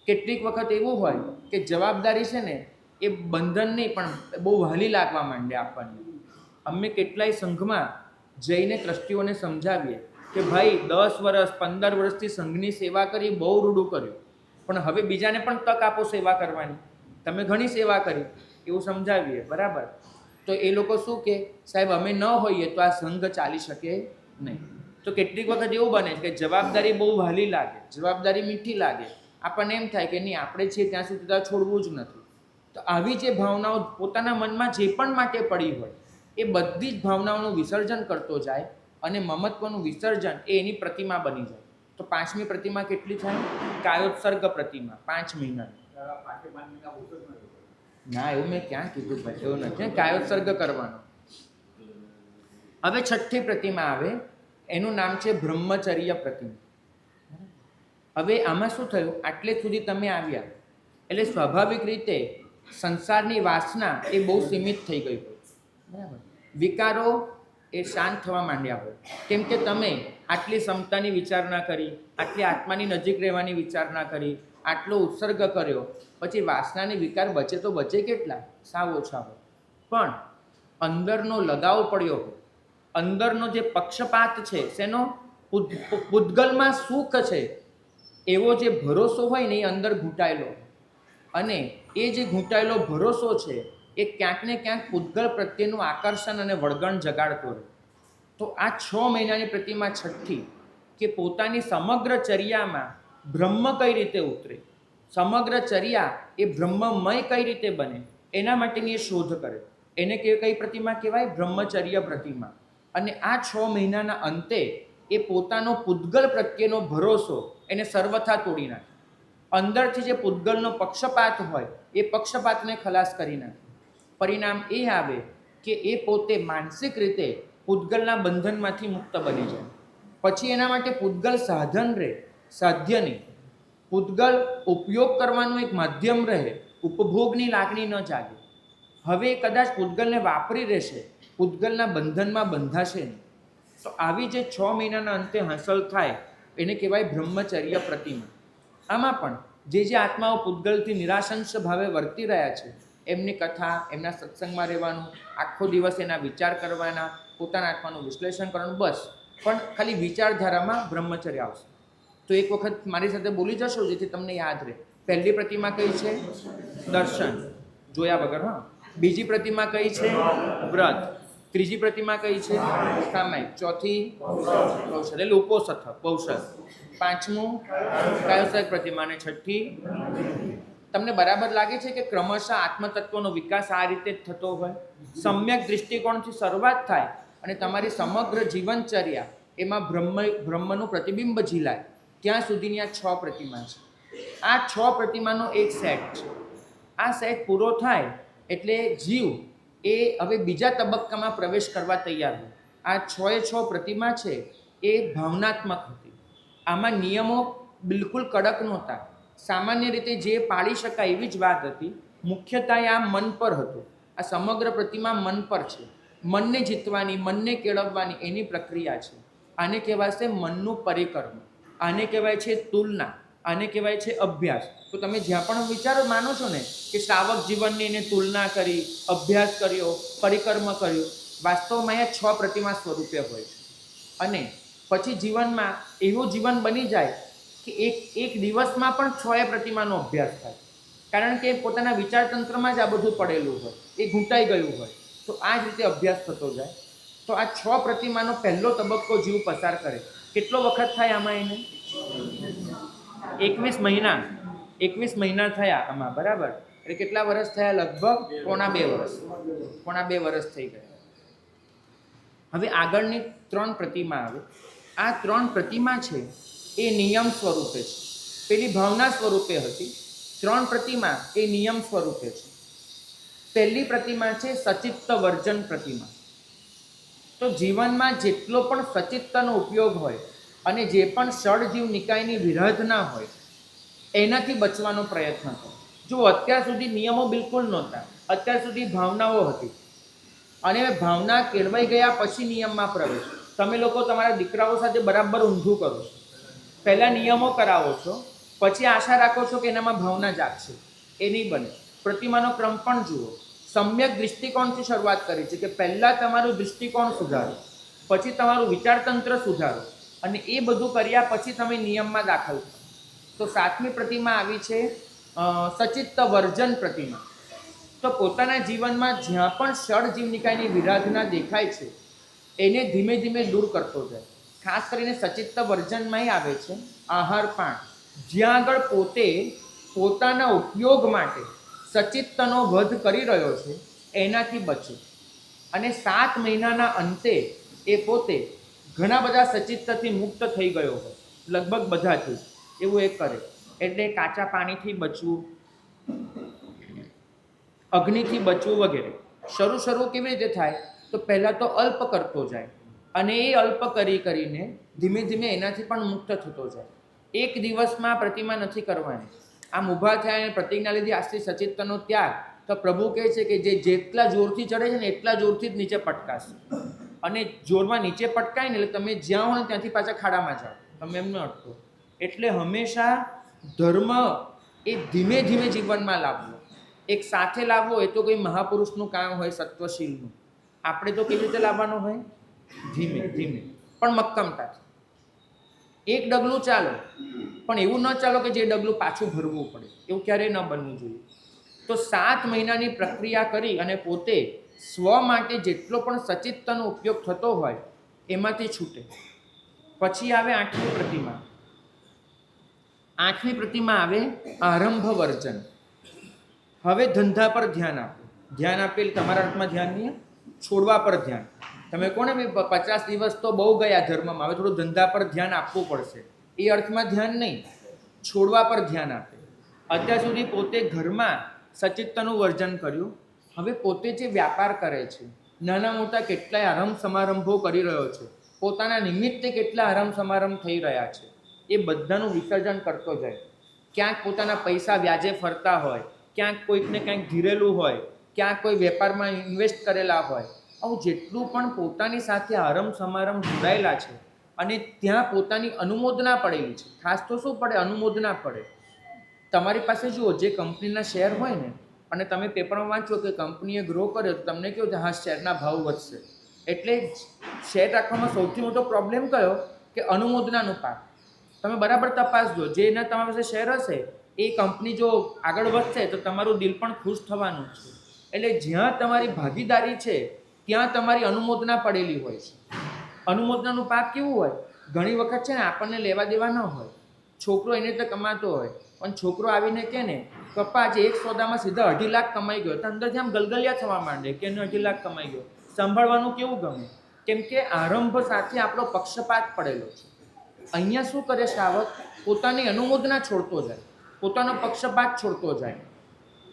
કેટલીક વખત એવું હોય કે જવાબદારી છે ને એ બંધન નહીં પણ બહુ વહાલી લાગવા માંડે આપણને, અમે કેટલાય સંઘમાં જઈને ટ્રસ્ટીઓને સમજાવીએ કે ભાઈ 10 વર્ષ 15 વર્ષથી સંઘની સેવા કરી, બહુ રૂડું કર્યું, પણ હવે બીજાને પણ તક આપો સેવા કરવાની, તમે ઘણી સેવા કરી, એવું સમજાવીએ. બરાબર? તો એ લોકો શું કે સાહેબ અમે ન હોઈએ તો આ સંઘ ચાલી શકે નહીં. તો કેટલીક વખત એવું બને કે જવાબદારી બહુ વહાલી લાગે, જવાબદારી મીઠી લાગે, આપણને એમ થાય કે નહીં આપણે છીએ ત્યાં સુધી તો છોડવું જ નથી. તો આવી જે ભાવનાઓ પોતાના મનમાં જે પણ માટે પડી હોય એ બધી જ ભાવનાઓનું વિસર્જન કરતો જાય અને મમત્વનું વિસર્જન એ એની પ્રતિમા બની જાય. તો 5મી પ્રતિમા કેટલી થાય? કાયોત્સર્ગ પ્રતિમા, 5 મહિનાની. ના, એવું મેં ક્યાં કીધું ભાઈ, એવું નથી. કાયોત્સર્ગ કરવાનો. હવે 6ઠ્ઠી પ્રતિમા આવે, એનું નામ છે બ્રહ્મચર્ય પ્રતિમા. હવે આમાં શું થયું? આટલે સુધી તમે આવ્યા એટલે સ્વાભાવિક રીતે સંસારની વાસના એ બહુ સીમિત થઈ ગઈ હોય. બરાબર? વિકારો એ શાંત થવા માંડ્યા હોય, કેમ કે તમે આટલી ક્ષમતાની વિચારણા કરી, આટલી આત્માની નજીક રહેવાની વિચારણા કરી, આટલો ઉત્સર્ગ કર્યો, પછી વાસનાની વિકાર બચે તો બચે કેટલા? સાવ ઓછા હોય. પણ અંદરનો લગાવ પડ્યો હોય, અંદરનો જે પક્ષપાત છે, શેનો? પૂતગલમાં સુખ છે એવો જે ભરોસો હોય ને એ અંદર ઘૂંટાયેલો, અને એ જે ઘૂંટાયેલો ભરોસો છે એ ક્યાંક ને ક્યાંક પૂતગલ પ્રત્યેનું આકર્ષણ અને વળગણ જગાડતો રહે. તો આ 6 મહિનાની પ્રતિમા 6ઠ્ઠી કે પોતાની સમગ્ર ચર્યામાં બ્રહ્મ કઈ રીતે ઉતરે, સમગ્ર ચર્યા એ બ્રહ્મમય કઈ રીતે બને, એના માટેની એ શોધ કરે. એને કઈ પ્રતિમા કહેવાય? બ્રહ્મચર્ય પ્રતિમા. અને આ 6 મહિનાના અંતે એ પોતાનો પૂતગલ પ્રત્યેનો ભરોસો એને સર્વથા તોડી નાખે. અંદરથી જે પૂતગલનો પક્ષપાત હોય એ પક્ષપાતને ખલાસ કરી નાખે. પરિણામ એ આવે કે એ પોતે માનસિક રીતે પૂતગલના બંધનમાંથી મુક્ત બની જાય. પછી એના માટે પૂતગલ સાધન રહે, સાધ્ય નહીં. પૂતગલ ઉપયોગ કરવાનું એક માધ્યમ રહે, ઉપભોગની લાગણી ન જાગે. હવે કદાચ પૂતગલને વાપરી રહેશે, પૂતગલના બંધનમાં બંધાશે નહીં. તો આવી જે 6 મહિનાના અંતે હાંસલ થાય એને કહેવાય બ્રહ્મચર્ય પ્રતિમા. આમાં પણ જે આત્માઓ પૂતગલથી નિરાશંસ ભાવે વર્તી રહ્યા છે એમની કથા, એમના સત્સંગમાં રહેવાનું, આખો દિવસ એના વિચાર કરવાના, પોતાના આત્માનું વિશ્લેષણ કરવાનું, બસ. પણ ખાલી વિચારધારામાં બ્રહ્મચર્ય આવશે. તો એક વખત મારી સાથે બોલી જશો જેથી તમને યાદ રહે. પહેલી પ્રતિમા કઈ છે? દર્શન, જોયા વગર. હા. બીજી પ્રતિમા કઈ છે? વ્રત. ત્રીજી પ્રતિમા કઈ છે? સામાયિક. ચોથી કૌશલ, એટલે ઉपोષથ, કૌશલ. 5મું કાયોત્સર્ગ પ્રતિમા અને 6ઠ્ઠી. તમને બરાબર લાગે છે કે ક્રમશઃ આત્મતત્વનો વિકાસ આ રીતે જ થતો હોય? સમ્યક દૃષ્ટિકોણથી શરૂઆત થાય અને તમારી સમગ્ર જીવનચર્યા એમાં બ્રહ્મનું પ્રતિબિંબ ઝીલાય ત્યાં સુધીની આ 6 પ્રતિમા છે. આ 6 પ્રતિમાનો એક સેટ છે. આ સેટ પૂરો થાય એટલે જીવ એ હવે બીજા તબક્કામાં પ્રવેશ કરવા તૈયાર હોય. આ 6 પ્રતિમા છે એ ભાવનાત્મક હતી. આમાં નિયમો બિલકુલ કડક નહોતા. સામાન્ય રીતે જે પાળી શકાય એવી જ વાત હતી. મુખ્યતઃ આ મન પર હતું. આ સમગ્ર પ્રતિમા મન પર છે. મનને જીતવાની, મનને કેળવવાની એની પ્રક્રિયા છે. આને કહેવાશે મનનું પરિકર્મ, આને કહેવાય છે તુલના, આને કહેવાય છે અભ્યાસ. તો તમે જ્યાં પણ વિચારો માનો છો ને કે શ્રાવક જીવનની એને તુલના કરી, અભ્યાસ કર્યો, પરિકર્મ કર્યો, વાસ્તવમાં એ 6 પ્રતિમા સ્વરૂપે હોય છે. અને પછી જીવનમાં એવું જીવન બની જાય કે એક દિવસમાં પણ 6 પ્રતિમાનો અભ્યાસ થાય. કારણ કે પોતાના વિચારતંત્રમાં જ આ બધું પડેલું હોય, એ ઘૂંટાઈ ગયું હોય. તો આ જ રીતે અભ્યાસ થતો જાય. તો આ 6 પ્રતિમાનો પહેલો તબક્કો જીવ પસાર કરે. કેટલો વખત થાય આમાં એને? 21 મહિના. 21 મહિના થયા આમાં. બરાબર? એટલે કેટલા વર્ષ થયા? લગભગ પોણા 2 વર્ષ. પોણા 2 વર્ષ થઈ ગયા. હવે આગળની 3 પ્રતિમા આવે. આ 3 પ્રતિમા છે એ નિયમ સ્વરૂપે છે. પેલી ભાવના સ્વરૂપે હતી. 3 પ્રતિમા એ નિયમ સ્વરૂપે છે. પહેલી પ્રતિમા છે સચિત્ત વર્જન પ્રતિમા. તો જીવનમાં જેટલો પણ સચિત્તનો ઉપયોગ હોય અને જે પણ ષડજીવ નિકાયની વિરહધના હોય એનાથી બચવાનો પ્રયત્ન કરો. જો અત્યાર સુધી નિયમો બિલકુલ નહોતા, અત્યાર સુધી ભાવનાઓ હતી, અને ભાવના કેળવાઈ ગયા પછી નિયમમાં પ્રવેશ. તમે લોકો તમારા દીકરાઓ સાથે બરાબર ઊંધું કરો છો. પહેલાં નિયમો કરાવો છો, પછી આશા રાખો છો કે એનામાં ભાવના જાગશે. એ નહીં બને. પ્રતિમાનો ક્રમ પણ જુઓ. સમ્યક દૃષ્ટિકોણથી શરૂઆત કરી છે કે પહેલાં તમારું દૃષ્ટિકોણ સુધારો, પછી તમારું વિચારતંત્ર સુધારો, અને એ બધું કર્યા પછી તમે નિયમમાં દાખલ થાઓ. તો 7મી પ્રતિમા આવી છે સચિત્ત વર્જન પ્રતિમા. તો પોતાના જીવનમાં જ્યાં પણ ષડજીવ નિકાયની વિરાધના દેખાય છે એને ધીમે ધીમે દૂર કરતો જાય. ખાસ કરીને સચિત્ત વર્જનમાં આવે છે આહારપાન, જ્યાં આગળ પોતે પોતાના ઉપયોગ માટે સચિત્તનો વધ કરી રહ્યો છે એનાથી બચે. અને 7 મહિનાના અંતે એ પોતે ઘણા બધા સચિત્તથી મુક્ત થઈ ગયો હોય, લગભગ બધાથી એવું એ કરે. એટલે કાચા પાણીથી બચવું, અગ્નિથી બચવું વગેરે. શરૂ કેવી રીતે થાય? તો પહેલાં તો અલ્પ કરતો જાય, અને એ અલ્પ કરીને ધીમે ધીમે એનાથી પણ મુક્ત થતો જાય. એક દિવસમાં પ્રતિમા નથી કરવાની. આમ ઊભા થયા અને પ્રતિજ્ઞા લીધી આજથી સચિત્તનો ત્યાગ, તો પ્રભુ કહે છે કે જેટલા જોરથી ચડે છે ને એટલા જોરથી જ નીચે પટકાશે. અને જોરમાં નીચે પટકાય ને એટલે તમે જ્યાં હોય ત્યાંથી પાછા ખાડામાં જાઓ, તમે એમ ન અટકો. એટલે હંમેશા ધર્મ એ ધીમે ધીમે જીવનમાં લાવવો. એક સાથે લાવવો એ તો કોઈ મહાપુરુષનું કામ હોય, સત્વશીલનું. આપણે તો કેવી રીતે લાવવાનો હોય? ધીમે ધીમે પણ મક્કમતાથી. એક ડગલું ચાલો, પણ એવું ન ચાલો કે જે ડગલું પાછું ભરવું પડે, એવું ક્યારેય ન બનવું જોઈએ. તો 7 મહિનાની પ્રક્રિયા કરી અને પોતે સ્વ માટે જેટલો પણ સચિત્તનો ઉપયોગ થતો હોય એમાંથી છૂટે. પછી આવે 8મી પ્રતિમા. 8મી પ્રતિમા આવે આરંભ વર્જન. હવે ધંધા પર ધ્યાન આપો. ધ્યાન આપેલ તમારા હાથમાં ધ્યાન નહીં, છોડવા પર ધ્યાન. તમે કોને 50 દિવસ તો બહુ ગયા ધર્મમાં, હવે થોડું ધંધા પર ધ્યાન આપવું પડશે, એ અર્થમાં ધ્યાન નહીં, છોડવા પર ધ્યાન આપે. અત્યાર સુધી પોતે ઘરમાં સચિત્તનું વર્જન કર્યું, હવે પોતે જે વ્યાપાર કરે છે, નાના મોટા કેટલાય આરંભ સમારંભો કરી રહ્યો છે, પોતાના નિમિત્તે કેટલા આરંભ સમારંભ થઈ રહ્યા છે, એ બધાનું વિસર્જન કરતો જાય. ક્યાંક પોતાના પૈસા વ્યાજે ફરતા હોય, ક્યાંક કોઈકને ક્યાંક ધીરેલું હોય, ક્યાંક કોઈ વેપારમાં ઇન્વેસ્ટ કરેલા હોય, આવું જેટલું પણ પોતાની સાથે આરંભ સમારંભ જોડાયેલા છે અને ત્યાં પોતાની અનુમોદના પડેલી છે. ખાસ તો શું પડે? અનુમોદના પડે. તમારી પાસે જુઓ, જે કંપનીના શેર હોય ને, અને તમે પેપરમાં વાંચો કે કંપનીએ ગ્રો કર્યો, તો તમને કહ્યું કે હા શેરના ભાવ વધશે. એટલે શેર રાખવામાં સૌથી મોટો પ્રોબ્લેમ કયો? કે અનુમોદનાનું પાક. તમે બરાબર તપાસજો, જેના તમારી પાસે શેર હશે એ કંપની જો આગળ વધશે તો તમારું દિલ પણ ખુશ થવાનું છે. એટલે જ્યાં તમારી ભાગીદારી છે ત્યાં તમારી અનુમોદના પડેલી હોય છે. અનુમોદનાનું પાક કેવું હોય? ઘણી વખત છે ને આપણને લેવા દેવા ન હોય, છોકરો એને તો કમાતો હોય, પણ છોકરો આવીને કહે ને પપ્પા આજે એક સોદામાં સીધા 2.5 લાખ કમાઈ ગયો, તો અંદરથી આમ ગલગલિયા થવા માંડે કે એને 2.5 લાખ કમાઈ ગયો. સંભાળવાનું કેવું ગમે? કેમ કે આરંભ સાથે આપણો પક્ષપાત પડેલો છે. અહીંયા શું કરે શ્રાવક? પોતાની અનુમોદના છોડતો જાય, પોતાનો પક્ષપાત છોડતો જાય.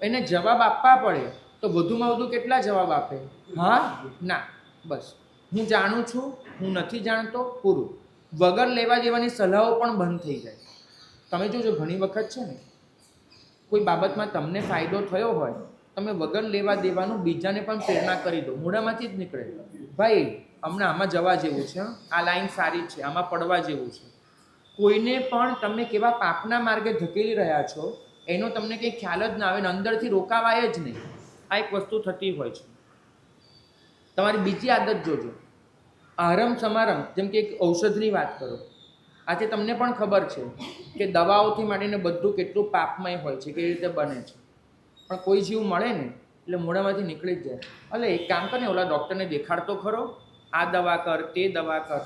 એને જવાબ આપવા પડે તો વધુમાં વધુ કેટલા જવાબ આપે? હા, ના, બસ. હું જાણું છું, હું નથી જાણતો, પૂરું. વગર લેવા દેવાની સલાહો પણ બંધ થઈ જાય. તમે જોજો ઘણી વખત છે ને કોઈ બાબતમાં તમને ફાયદો થયો હોય, તમે વગર લેવા દેવાનું બીજાને પણ પ્રેરણા કરી દો, મોઢામાંથી જ નીકળે, ભાઈ હમણાં આમાં જવા જેવું છે, આ લાઈન સારી છે, આમાં પડવા જેવું છે. કોઈને પણ તમે કેવા પાપના માર્ગે ધકેલી રહ્યા છો એનો તમને કંઈ ખ્યાલ જ ના આવે ને અંદરથી રોકાવાય જ નહીં. આ એક વસ્તુ થતી હોય છે. તમારી બીજી આદત જોજો, આરંભ સમારંભ. જેમ કે એક ઔષધની વાત કરો, આજે તમને પણ ખબર છે કે દવાઓથી માંડીને બધું કેટલું પાપમય હોય છે, કેવી રીતે બને છે, પણ કોઈ જીવ મળે ને એટલે મોઢામાંથી નીકળી જ જાય. એટલે એક કામ કર ને, ઓલા ડૉક્ટરને દેખાડતો ખરો, આ દવા કર, તે દવા કર.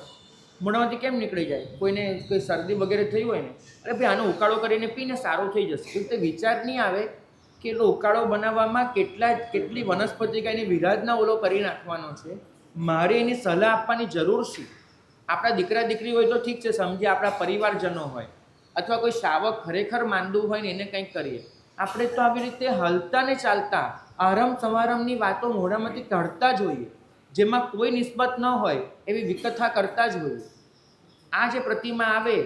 મોઢામાંથી કેમ નીકળી જાય? કોઈને કોઈ શરદી વગેરે થઈ હોય ને, અરે ભાઈ આનો ઉકાળો કરીને પીને સારું થઈ જશે. એ રીતે વિચાર નહીં આવે કે એટલો ઉકાળો બનાવવામાં કેટલી વનસ્પતિ કાંઈની વિરાધના ઓલો કરી નાખવાનો છે, મારે એની સલાહ આપવાની જરૂર છે. આપણા દીકરા દીકરી હોય તો ઠીક છે, સમજીએ, આપણા પરિવારજનો હોય, અથવા કોઈ શ્રાવક ખરેખર માંદું હોય ને એને કંઈક કરીએ. આપણે તો આવી રીતે હલતા ને ચાલતા આરંભ સમારંભની વાતો મોઢામાંથી કાઢતા જોઈએ, જેમાં કોઈ નિસ્બત ન હોય એવી વિકથા કરતા જ હોઈએ. આ જે પ્રતિમા આવે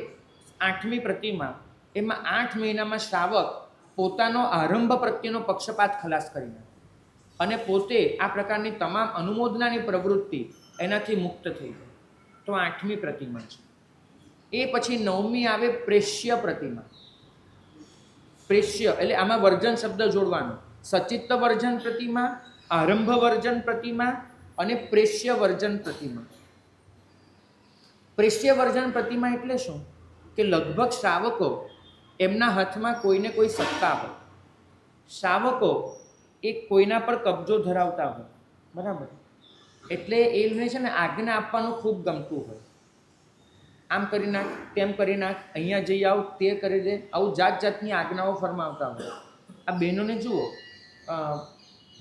8મી પ્રતિમા, એમાં 8 મહિનામાં શ્રાવક પોતાનો આરંભ પ્રત્યેનો પક્ષપાત ખલાસ કરી નાખે અને પોતે આ પ્રકારની તમામ અનુમોદનાની પ્રવૃત્તિ એનાથી મુક્ત થઈ જાય. તો 8મી પ્રતિમા છે. એ પછી 9મી આવે પ્રેષ્ય પ્રતિમા. પ્રેષ્ય એટલે આમાં વર્જન શબ્દ જોડવાનો. સચિત્ત વર્જન પ્રતિમા આરંભ વર્જન પ્રતિમા અને પ્રેષ્ય વર્જન પ્રતિમા. પ્રેષ્ય વર્જન પ્રતિમા એટલે શું? કે લગભગ શ્રાવકો એમના હાથમાં કોઈને કોઈ સત્તા હોય. શ્રાવકો એ કોઈના પર કબજો ધરાવતા હોય, બરાબર? એટલે એને છે ને આજ્ઞા આપવાનું ખૂબ ગમતું હોય. આમ કરી નાખ, તેમ કરી નાખ, અહીંયા જઈ આવ, તે કરી દે, આવું જાત જાતની આજ્ઞાઓ ફરમાવતા હોય. આ બહેનોને જુઓ,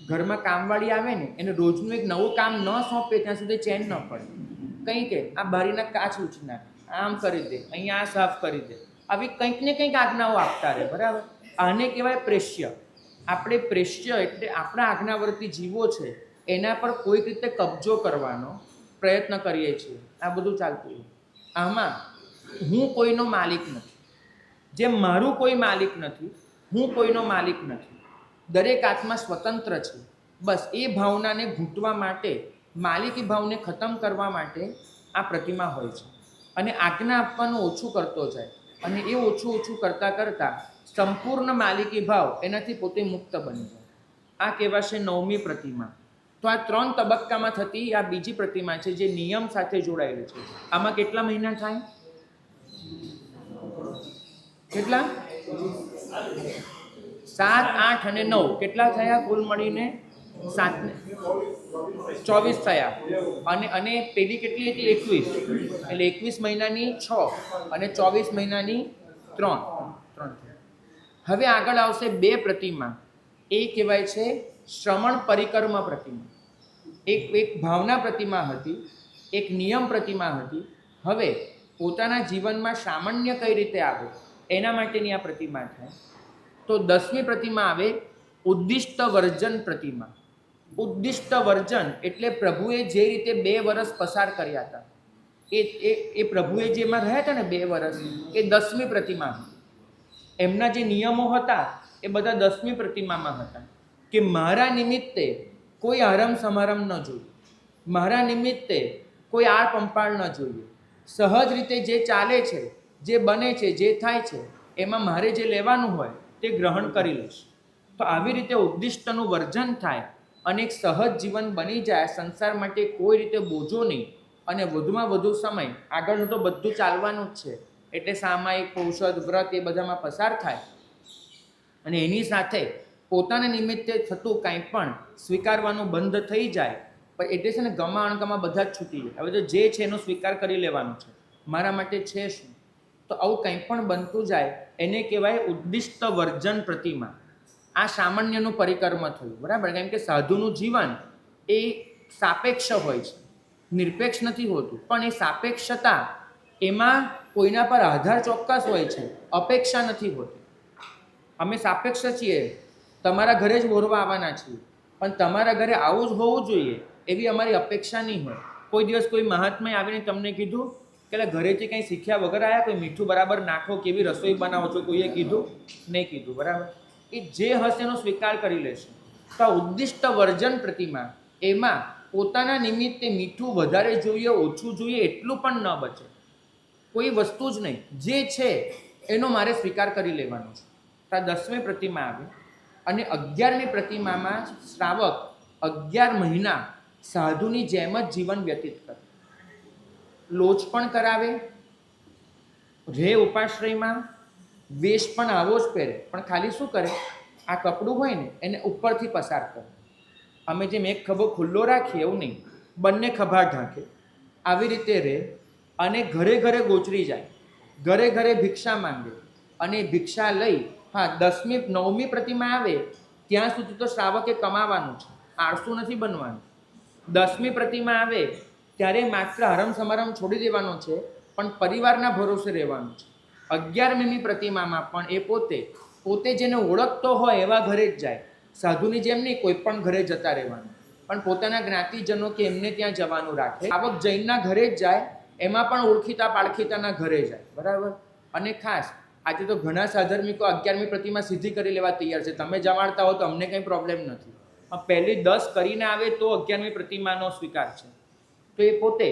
ઘરમાં કામવાળી આવે ને એને રોજનું એક નવું કામ ન સોંપે ત્યાં સુધી ચેન ન પડે. કંઈ કે આ બારીના કાચ ઉછ નાખ, આમ કરી દે, અહીંયા આ સાફ કરી દે, આવી કંઈક ને કંઈક આજ્ઞાઓ આપતા રહે, બરાબર? આને કહેવાય પ્રેષ્ય. આપણે પ્રેષ્ય એટલે આપણા આજ્ઞાવર્તી જીવો છે એના પર કોઈક રીતે કબજો કરવાનો પ્રયત્ન કરીએ છીએ. આ બધું ચાલતું હોય. આમાં હું કોઈનો માલિક નથી, જેમ મારું કોઈ માલિક નથી, હું કોઈનો માલિક નથી. દરેક આત્મા સ્વતંત્ર છે. બસ એ ભાવનાને ઘૂંટવા માટે, માલિકી ભાવને ખતમ કરવા માટે આ પ્રતિમા હોય છે. અને આજ્ઞા આપવાનું ઓછું કરતો જાય અને એ ઓછું ઓછું કરતાં કરતાં સંપૂર્ણ માલિકી ભાવ એનાથી પોતે મુક્ત બની જાય. આ કહેવાશે 9મી પ્રતિમા. તો આ 3 તબક્કામાં થતી આ બીજી પ્રતિમા છે જે નિયમ સાથે જોડાયેલી છે. આમાં કેટલા મહિના થાય? કેટલા? 7, 8 અને 9 કેટલા થયા? કુલ મળીને 24 થયા. અને પેલી કેટલી હતી? 21. એટલે 21 મહિનાની 6 અને 24 મહિનાની 3. હવે આગળ આવશે 2 પ્રતિમા. એ કહેવાય છે શ્રમણ પરિકર્મ પ્રતિમા. એક ભાવના પ્રતિમા હતી, એક નિયમ પ્રતિમા હતી. હવે પોતાના જીવનમાં સામાન્ય કઈ રીતે આવે એના માટેની આ પ્રતિમા થાય. તો 10મી પ્રતિમા આવે ઉદ્દિષ્ટ વર્જન પ્રતિમા. ઉદ્દિષ્ટ વર્જન એટલે પ્રભુએ જે રીતે 2 વર્ષ પસાર કર્યા હતા એ પ્રભુએ જેમાં રહ્યા હતા ને 2 વર્ષ, એ 10મી પ્રતિમા. એમના જે નિયમો હતા એ બધા 10મી પ્રતિમામાં હતા. કે મારા નિમિત્તે કોઈ આરમ સમારમ ન જોઈએ, મારા નિમિત્તે કોઈ આર પંપાળ ન જોઈએ. સહજ રીતે જે ચાલે છે, જે બને છે, જે થાય છે એમાં મારે જે લેવાનું હોય તે ગ્રહણ કરી લઈશ. તો આવી રીતે ઉદ્દિષ્ટનું વર્જન થાય અને એક સહજ જીવન બની જાય. સંસાર માટે કોઈ રીતે બોજો નહીં અને વધુમાં વધુ સમય આગળનું તો બધું ચાલવાનું જ છે. એટલે સામાયિક, ઔષધ, વ્રત એ બધામાં પસાર થાય અને એની સાથે પોતાના નિમિત્તે થતું કાંઈ પણ સ્વીકારવાનું બંધ થઈ જાય. પણ એટલે છે ને ગમા અણગમા બધા જ છૂટી જાય. હવે તો જે છે એનો સ્વીકાર કરી લેવાનો છે, મારા માટે છે શું. તો આવું કંઈ પણ બનતું જાય એને કહેવાય ઉદ્દિષ્ટ વર્જન પ્રતિમા. આ સામાન્યનું પરિકર્મ થયું, બરાબર? કેમ કે સાધુનું જીવન એ સાપેક્ષ હોય છે, નિરપેક્ષ નથી હોતું. પણ એ સાપેક્ષતા એમાં કોઈના પર આધાર ચોક્કસ હોય છે, અપેક્ષા નથી હોતી. અમે સાપેક્ષ છીએ, તમારા ઘરે જ બોરવા આવવાના છીએ, પણ તમારા ઘરે આવું જ હોવું જોઈએ એવી અમારી અપેક્ષા નહીં હોય. કોઈ દિવસ કોઈ મહાત્માએ આવીને તમને કીધું કે ઘરેથી કંઈ શીખ્યા વગર આવ્યા, કોઈ મીઠું બરાબર નાખો, કેવી રસોઈ બનાવો છો, કોઈએ કીધું? નહીં કીધું, બરાબર? એ જે હશે એનો સ્વીકાર કરી લેશે. તો આ ઉદ્દિષ્ટ વર્જન પ્રતિમા, એમાં પોતાના નિમિત્તે મીઠું વધારે જોઈએ, ઓછું જોઈએ એટલું પણ ન બચે. કોઈ વસ્તુ જ નહીં, જે છે એનો મારે સ્વીકાર કરી લેવાનો છે. તો આ 10મી પ્રતિમા આવી. અને 11મી પ્રતિમામાં શ્રાવક 11 મહિના સાધુની જેમ જ જીવન વ્યતીત કરે. લોચ પણ કરાવે, રહે ઉપાશ્રયમાં, વેશ પણ આવો જ પહેરે, પણ ખાલી શું કરે? આ કપડું હોય ને એને ઉપરથી પસાર કરે. અમે જેમ એક ખભો ખુલ્લો રાખીએ એવું નહીં, બંને ખભા ઢાંકે. આવી રીતે રહે અને ઘરે ઘરે ગોચરી જાય, ઘરે ઘરે ભિક્ષા માંગે અને ભિક્ષા લઈ. હા, 10મી 9મી પ્રતિમા આવે ત્યાં સુધી તો શ્રાવકે કમાવાનું છે, આળસુ નથી બનવાનું. 10મી પ્રતિમા આવે ત્યારે માત્ર હરમ સમારમ છોડી દેવાનો છે, પણ પરિવારના ભરોસે રહેવાનું છે. 11મી પ્રતિમામાં પણ એ પોતે જેને ઓળખતો હોય એવા ઘરે જ જાય. સાધુની જેમ નહીં કોઈ પણ ઘરે જતા રહેવાનું, પણ પોતાના જ્ઞાતિજનો કે એમને ત્યાં જવાનું રાખે. આવક જૈનના ઘરે જ જાય, એમાં પણ ઓળખીતા પાળખીતાના ઘરે જાય, બરાબર? અને ખાસ આજે તો ઘણા સાધર્મિકો 11મી પ્રતિમા સીધી કરી લેવા તૈયાર છે. તમે જમાડતા હો તો અમને કંઈ પ્રોબ્લેમ નથી, પણ પહેલી 10 કરીને આવે તો 11મી પ્રતિમાનો સ્વીકાર છે. તો એ પોતે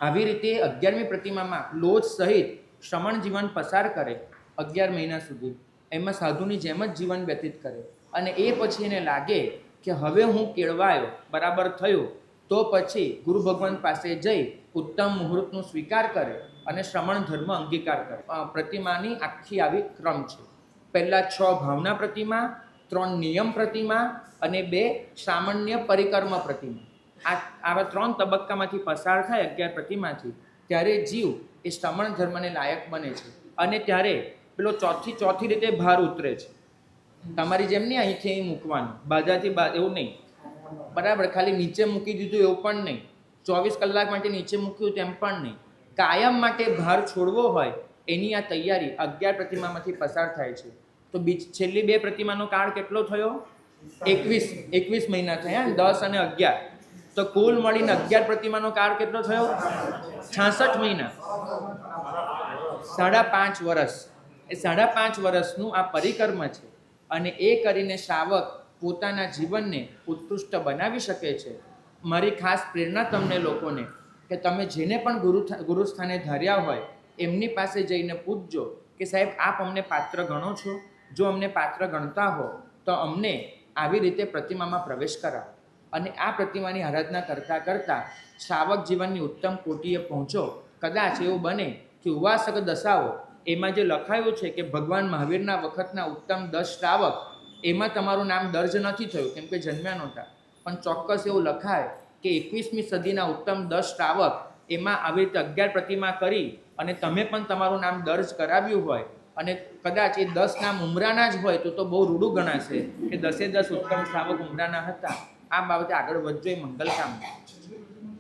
આવી રીતે 11મી પ્રતિમામાં લોચ સહિત શ્રમણ જીવન પસાર કરે 11 મહિના સુધી. એમાં સાધુની જેમ જ જીવન વ્યતીત કરે અને એ પછી એને લાગે કે હવે હું કેળવાયો, બરાબર થયો, તો પછી ગુરુ ભગવાન પાસે જઈ ઉત્તમ મુહૂર્તનો સ્વીકાર કરે અને શ્રમણ ધર્મ અંગીકાર કરે. પ્રતિમાની આખી આવી ક્રમ છે. પહેલાં 6 ભાવના પ્રતિમા, 3 નિયમ પ્રતિમા અને 2 સામાન્ય પરિકર્મ પ્રતિમા. આવા 3 તબક્કામાંથી પસાર થાય 11 પ્રતિમાથી, ત્યારે જીવ એ શ્રમણ ધર્મને લાયક બને છે અને ત્યારે પેલો ચોથી રીતે ભાર ઉતરે છે. તમારી જેમ નહીં અહીંથી અહીં મૂકવાનું, બાજાથી એવું નહીં, બરાબર, ખાલી નીચે મૂકી દીધું એવું પણ નહીં, 24 કલાક માટે નીચે મૂક્યું તેમ પણ નહીં. કાયમ માટે ભાર છોડવો હોય એની આ તૈયારી 11 પ્રતિમામાંથી પસાર થાય છે. તો છેલ્લી 2 પ્રતિમાનો કાળ કેટલો થયો? 21 મહિના થયા, 10 અને 11, તો કુલ મળીને 11 પ્રતિમાનો કાળ કેટલો થયો? 66 મહિના, 5.5 વર્ષ. એ 5.5 વર્ષનું આ પરિકર્મ છે અને એ કરીને શ્રાવક પોતાના જીવનને ઉત્કૃષ્ટ બનાવી શકે છે. મારી ખાસ પ્રેરણા તમને લોકોને કે તમે જેને પણ ગુરુસ્થાને ધાર્યા હોય એમની પાસે જઈને પૂછજો કે સાહેબ આપ અમને પાત્ર ગણો છો? જો અમને પાત્ર ગણતા હો તો અમને આવી રીતે પ્રતિમામાં પ્રવેશ કરાવો અને આ પ્રતિમાની આરાધના કરતાં કરતાં શ્રાવક જીવનની ઉત્તમ કોટીએ પહોંચો. કદાચ એવું બને કે ઉવાસક દશાઓ એમાં જે લખાયું છે કે ભગવાન મહાવીરના વખતના ઉત્તમ 10 શ્રાવક, એમાં તમારું નામ દર્જ નથી થયું કેમ કે જન્મ્યા નહોતા, પણ ચોક્કસ એવું લખાય કે 21મી સદીના ઉત્તમ 10 શ્રાવક એમાં આવી રીતે 11 પ્રતિમા કરી અને તમે પણ તમારું નામ દર્જ કરાવ્યું હોય અને કદાચ એ 10 નામ ઉમરાના જ હોય તો બહુ રૂડું ગણાશે કે 10 ઉત્તમ શ્રાવક ઉમરાના હતા. આ બાબતે આગળ વધજો, એ મંગલ કામ.